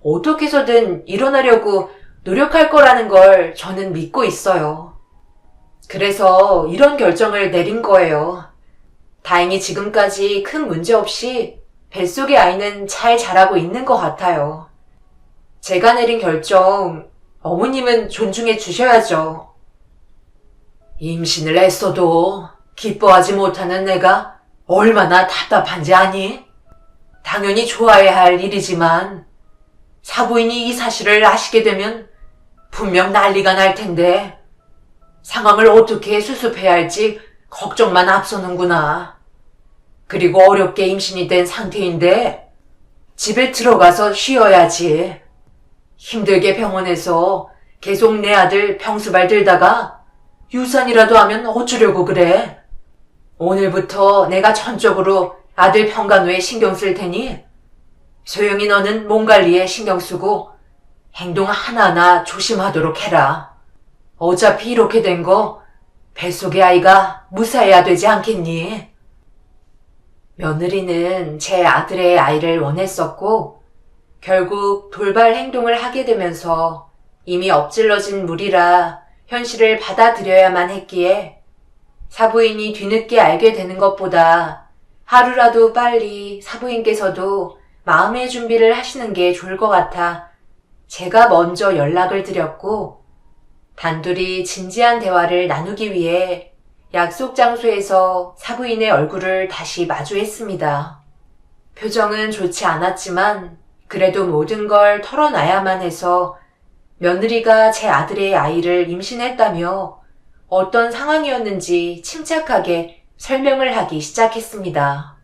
어떻게 해서든 일어나려고 노력할 거라는 걸 저는 믿고 있어요. 그래서 이런 결정을 내린 거예요. 다행히 지금까지 큰 문제 없이 뱃속의 아이는 잘 자라고 있는 것 같아요. 제가 내린 결정, 어머님은 존중해 주셔야죠. 임신을 했어도 기뻐하지 못하는 내가 얼마나 답답한지 아니? 당연히 좋아해야 할 일이지만 사부인이 이 사실을 아시게 되면 분명 난리가 날 텐데 상황을 어떻게 수습해야 할지 걱정만 앞서는구나. 그리고 어렵게 임신이 된 상태인데 집에 들어가서 쉬어야지. 힘들게 병원에서 계속 내 아들 병수발 들다가 유산이라도 하면 어쩌려고 그래? 오늘부터 내가 전적으로 아들 평간호에 신경 쓸 테니 소영이 너는 몸 관리에 신경 쓰고 행동 하나하나 조심하도록 해라. 어차피 이렇게 된 거 뱃속의 아이가 무사해야 되지 않겠니? 며느리는 제 아들의 아이를 원했었고 결국 돌발 행동을 하게 되면서 이미 엎질러진 물이라 현실을 받아들여야만 했기에 사부인이 뒤늦게 알게 되는 것보다 하루라도 빨리 사부인께서도 마음의 준비를 하시는 게 좋을 것 같아 제가 먼저 연락을 드렸고 단둘이 진지한 대화를 나누기 위해 약속 장소에서 사부인의 얼굴을 다시 마주했습니다. 표정은 좋지 않았지만 그래도 모든 걸 털어놔야만 해서 며느리가 제 아들의 아이를 임신했다며 어떤 상황이었는지 침착하게 설명을 하기 시작했습니다.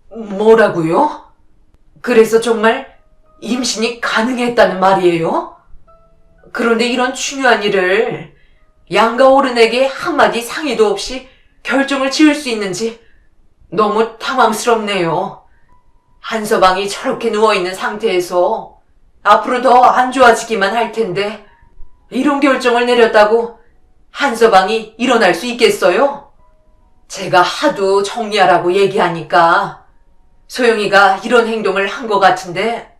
뭐라고요? 그래서 정말 임신이 가능했다는 말이에요? 그런데 이런 중요한 일을 양가 어른에게 한마디 상의도 없이 결정을 지을 수 있는지 너무 당황스럽네요. 한서방이 저렇게 누워있는 상태에서 앞으로 더 안 좋아지기만 할 텐데 이런 결정을 내렸다고 한서방이 일어날 수 있겠어요? 제가 하도 정리하라고 얘기하니까 소영이가 이런 행동을 한 것 같은데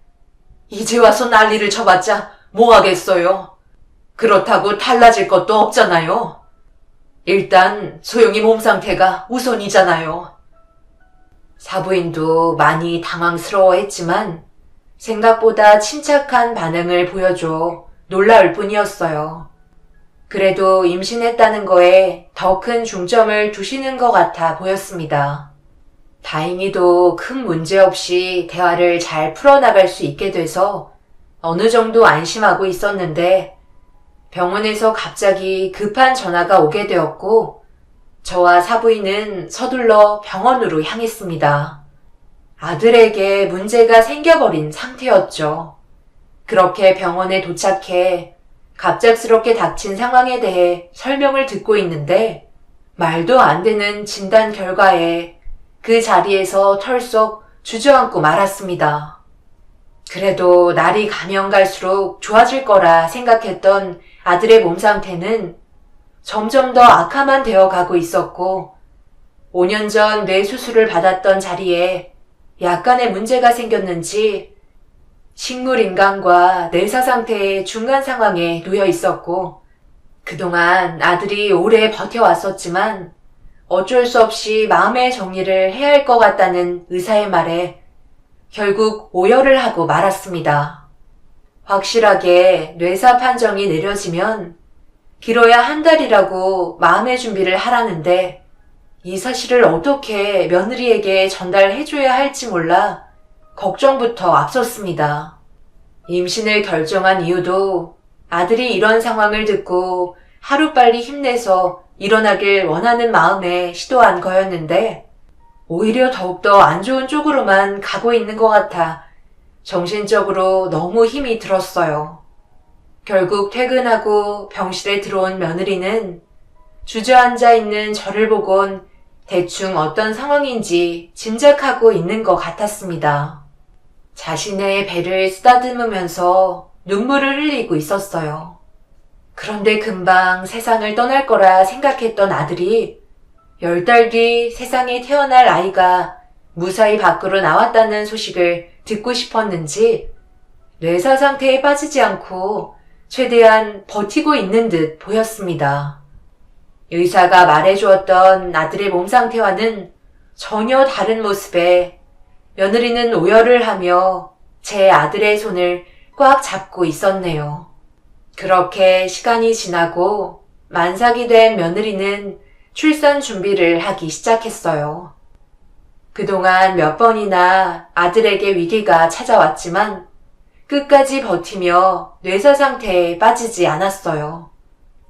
이제 와서 난리를 쳐봤자 뭐 하겠어요. 그렇다고 달라질 것도 없잖아요. 일단 소영이 몸 상태가 우선이잖아요. 사부인도 많이 당황스러워했지만 생각보다 침착한 반응을 보여줘 놀라울 뿐이었어요. 그래도 임신했다는 거에 더 큰 중점을 두시는 것 같아 보였습니다. 다행히도 큰 문제 없이 대화를 잘 풀어나갈 수 있게 돼서 어느 정도 안심하고 있었는데 병원에서 갑자기 급한 전화가 오게 되었고 저와 사부인은 서둘러 병원으로 향했습니다. 아들에게 문제가 생겨버린 상태였죠. 그렇게 병원에 도착해 갑작스럽게 닥친 상황에 대해 설명을 듣고 있는데 말도 안 되는 진단 결과에 그 자리에서 털썩 주저앉고 말았습니다. 그래도 날이 가면 갈수록 좋아질 거라 생각했던 아들의 몸 상태는 점점 더 악화만 되어 가고 있었고 5년 전 뇌 수술을 받았던 자리에 약간의 문제가 생겼는지 식물인간과 뇌사 상태의 중간 상황에 놓여 있었고 그동안 아들이 오래 버텨왔었지만 어쩔 수 없이 마음의 정리를 해야 할 것 같다는 의사의 말에 결국 오열을 하고 말았습니다. 확실하게 뇌사 판정이 내려지면 길어야 한 달이라고 마음의 준비를 하라는데 이 사실을 어떻게 며느리에게 전달해줘야 할지 몰라 걱정부터 앞섰습니다. 임신을 결정한 이유도 아들이 이런 상황을 듣고 하루빨리 힘내서 일어나길 원하는 마음에 시도한 거였는데 오히려 더욱더 안 좋은 쪽으로만 가고 있는 것 같아 정신적으로 너무 힘이 들었어요. 결국 퇴근하고 병실에 들어온 며느리는 주저앉아 있는 저를 보곤 대충 어떤 상황인지 짐작하고 있는 것 같았습니다. 자신의 배를 쓰다듬으면서 눈물을 흘리고 있었어요. 그런데 금방 세상을 떠날 거라 생각했던 아들이 10달 뒤 세상에 태어날 아이가 무사히 밖으로 나왔다는 소식을 듣고 싶었는지 뇌사 상태에 빠지지 않고 최대한 버티고 있는 듯 보였습니다. 의사가 말해주었던 아들의 몸 상태와는 전혀 다른 모습에 며느리는 오열을 하며 제 아들의 손을 꽉 잡고 있었네요. 그렇게 시간이 지나고 만삭이 된 며느리는 출산 준비를 하기 시작했어요. 그동안 몇 번이나 아들에게 위기가 찾아왔지만 끝까지 버티며 뇌사 상태에 빠지지 않았어요.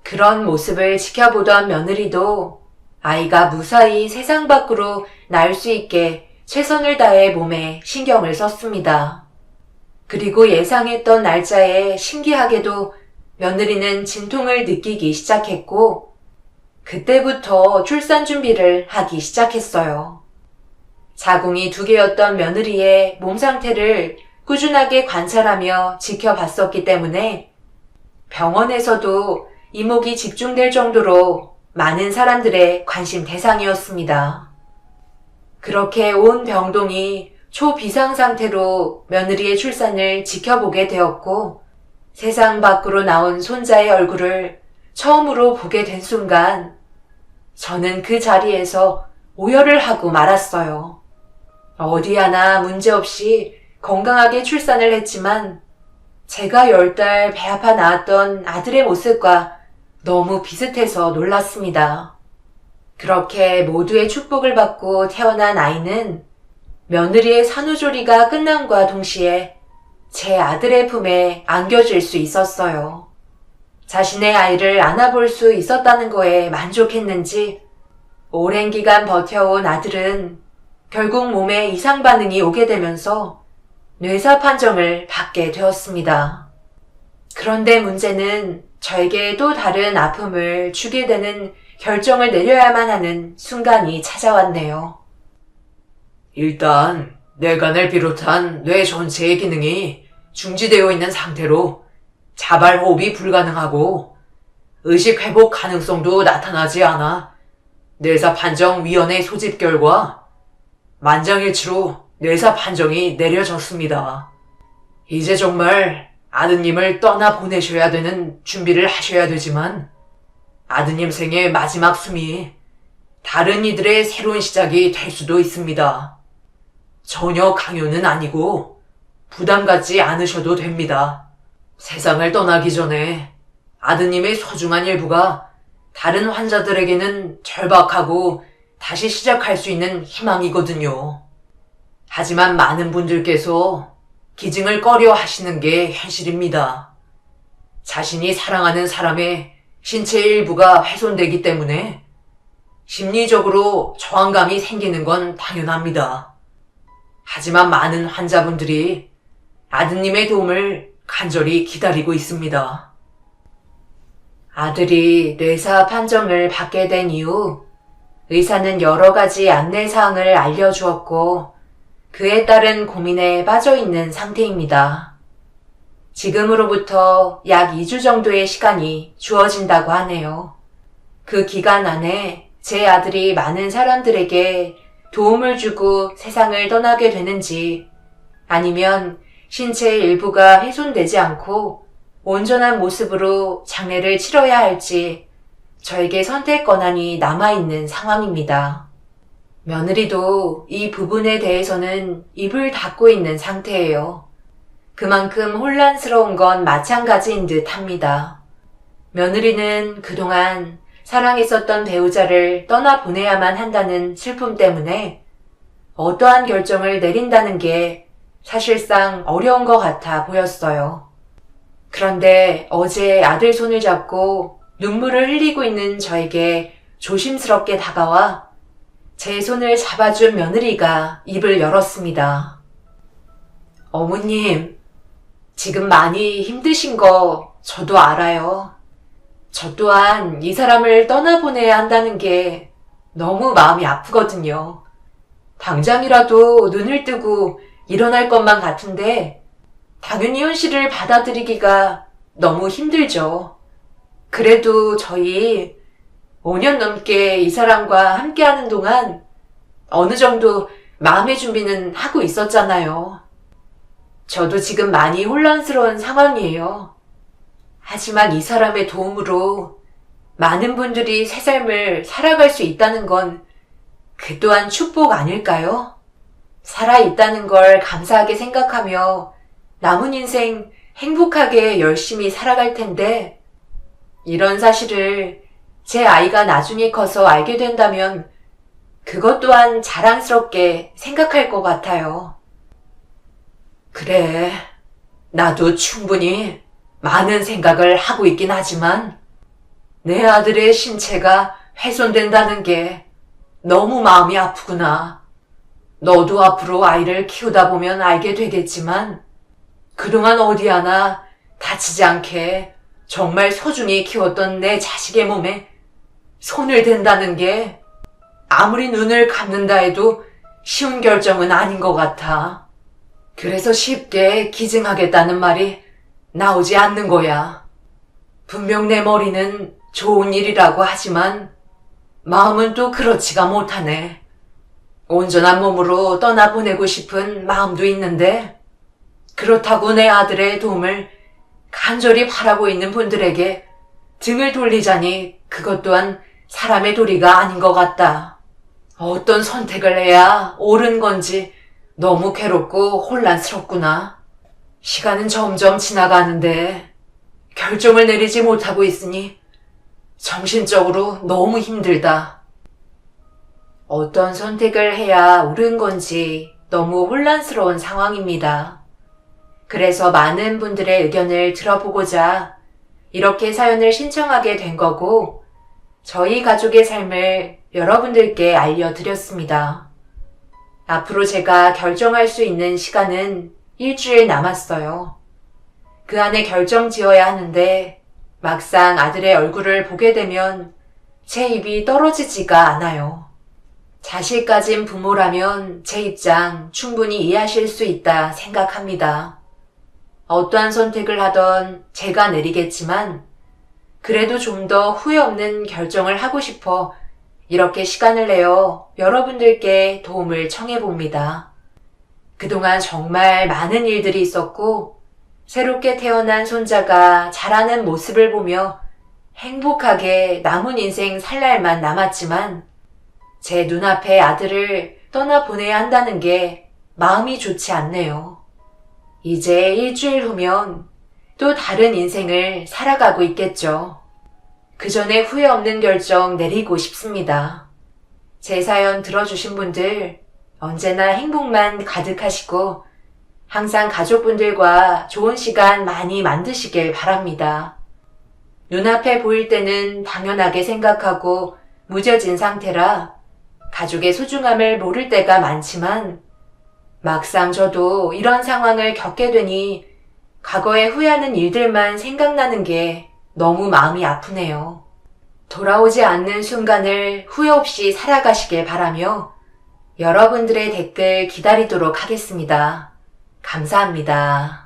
그런 모습을 지켜보던 며느리도 아이가 무사히 세상 밖으로 나올 수 있게 최선을 다해 몸에 신경을 썼습니다. 그리고 예상했던 날짜에 신기하게도 며느리는 진통을 느끼기 시작했고 그때부터 출산 준비를 하기 시작했어요. 자궁이 2개였던 며느리의 몸 상태를 꾸준하게 관찰하며 지켜봤었기 때문에 병원에서도 이목이 집중될 정도로 많은 사람들의 관심 대상이었습니다. 그렇게 온 병동이 초비상 상태로 며느리의 출산을 지켜보게 되었고 세상 밖으로 나온 손자의 얼굴을 처음으로 보게 된 순간 저는 그 자리에서 오열을 하고 말았어요. 어디 하나 문제없이 건강하게 출산을 했지만 제가 10달 배 아파 낳았던 아들의 모습과 너무 비슷해서 놀랐습니다. 그렇게 모두의 축복을 받고 태어난 아이는 며느리의 산후조리가 끝남과 동시에 제 아들의 품에 안겨질 수 있었어요. 자신의 아이를 안아볼 수 있었다는 거에 만족했는지 오랜 기간 버텨온 아들은 결국 몸에 이상 반응이 오게 되면서 뇌사 판정을 받게 되었습니다. 그런데 문제는 저에게 또 다른 아픔을 주게 되는 결정을 내려야만 하는 순간이 찾아왔네요. 일단 뇌간을 비롯한 뇌 전체의 기능이 중지되어 있는 상태로 자발 호흡이 불가능하고 의식 회복 가능성도 나타나지 않아 뇌사 판정위원회 소집 결과 만장일치로 뇌사 판정이 내려졌습니다. 이제 정말 아드님을 떠나 보내셔야 되는 준비를 하셔야 되지만 아드님 생의 마지막 숨이 다른 이들의 새로운 시작이 될 수도 있습니다. 전혀 강요는 아니고 부담 갖지 않으셔도 됩니다. 세상을 떠나기 전에 아드님의 소중한 일부가 다른 환자들에게는 절박하고 다시 시작할 수 있는 희망이거든요. 하지만 많은 분들께서 기증을 꺼려 하시는 게 현실입니다. 자신이 사랑하는 사람의 신체의 일부가 훼손되기 때문에 심리적으로 저항감이 생기는 건 당연합니다. 하지만 많은 환자분들이 아드님의 도움을 간절히 기다리고 있습니다. 아들이 뇌사 판정을 받게 된 이후 의사는 여러 가지 안내사항을 알려주었고 그에 따른 고민에 빠져 있는 상태입니다. 지금으로부터 약 2주 정도의 시간이 주어진다고 하네요. 그 기간 안에 제 아들이 많은 사람들에게 도움을 주고 세상을 떠나게 되는지 아니면 신체의 일부가 훼손되지 않고 온전한 모습으로 장례를 치러야 할지 저에게 선택 권한이 남아있는 상황입니다. 며느리도 이 부분에 대해서는 입을 닫고 있는 상태예요. 그만큼 혼란스러운 건 마찬가지인 듯 합니다. 며느리는 그동안 사랑했었던 배우자를 떠나보내야만 한다는 슬픔 때문에 어떠한 결정을 내린다는 게 사실상 어려운 것 같아 보였어요. 그런데 어제 아들 손을 잡고 눈물을 흘리고 있는 저에게 조심스럽게 다가와 제 손을 잡아준 며느리가 입을 열었습니다. 어머님, 지금 많이 힘드신 거 저도 알아요. 저 또한 이 사람을 떠나보내야 한다는 게 너무 마음이 아프거든요. 당장이라도 눈을 뜨고 일어날 것만 같은데 당연히 현실을 받아들이기가 너무 힘들죠. 그래도 저희 5년 넘게 이 사람과 함께하는 동안 어느 정도 마음의 준비는 하고 있었잖아요. 저도 지금 많이 혼란스러운 상황이에요. 하지만 이 사람의 도움으로 많은 분들이 새 삶을 살아갈 수 있다는 건 그 또한 축복 아닐까요? 살아있다는 걸 감사하게 생각하며 남은 인생 행복하게 열심히 살아갈 텐데 이런 사실을 제 아이가 나중에 커서 알게 된다면 그것 또한 자랑스럽게 생각할 것 같아요. 그래, 나도 충분히 많은 생각을 하고 있긴 하지만 내 아들의 신체가 훼손된다는 게 너무 마음이 아프구나. 너도 앞으로 아이를 키우다 보면 알게 되겠지만 그동안 어디 하나 다치지 않게 정말 소중히 키웠던 내 자식의 몸에 손을 댄다는 게 아무리 눈을 감는다 해도 쉬운 결정은 아닌 것 같아. 그래서 쉽게 기증하겠다는 말이 나오지 않는 거야. 분명 내 머리는 좋은 일이라고 하지만 마음은 또 그렇지가 못하네. 온전한 몸으로 떠나보내고 싶은 마음도 있는데 그렇다고 내 아들의 도움을 간절히 바라고 있는 분들에게 등을 돌리자니 그것 또한 사람의 도리가 아닌 것 같다. 어떤 선택을 해야 옳은 건지 너무 괴롭고 혼란스럽구나. 시간은 점점 지나가는데 결정을 내리지 못하고 있으니 정신적으로 너무 힘들다. 어떤 선택을 해야 옳은 건지 너무 혼란스러운 상황입니다. 그래서 많은 분들의 의견을 들어보고자 이렇게 사연을 신청하게 된 거고 저희 가족의 삶을 여러분들께 알려드렸습니다. 앞으로 제가 결정할 수 있는 시간은 일주일 남았어요. 그 안에 결정 지어야 하는데 막상 아들의 얼굴을 보게 되면 제 입이 떨어지지가 않아요. 자식 가진 부모라면 제 입장 충분히 이해하실 수 있다 생각합니다. 어떠한 선택을 하던 제가 내리겠지만 그래도 좀 더 후회 없는 결정을 하고 싶어 이렇게 시간을 내어 여러분들께 도움을 청해봅니다. 그동안 정말 많은 일들이 있었고 새롭게 태어난 손자가 자라는 모습을 보며 행복하게 남은 인생 살 날만 남았지만 제 눈앞에 아들을 떠나보내야 한다는 게 마음이 좋지 않네요. 이제 일주일 후면 또 다른 인생을 살아가고 있겠죠. 그 전에 후회 없는 결정 내리고 싶습니다. 제 사연 들어주신 분들 언제나 행복만 가득하시고 항상 가족분들과 좋은 시간 많이 만드시길 바랍니다. 눈앞에 보일 때는 당연하게 생각하고 무뎌진 상태라 가족의 소중함을 모를 때가 많지만 막상 저도 이런 상황을 겪게 되니 과거에 후회하는 일들만 생각나는 게 너무 마음이 아프네요. 돌아오지 않는 순간을 후회 없이 살아가시길 바라며 여러분들의 댓글 기다리도록 하겠습니다. 감사합니다.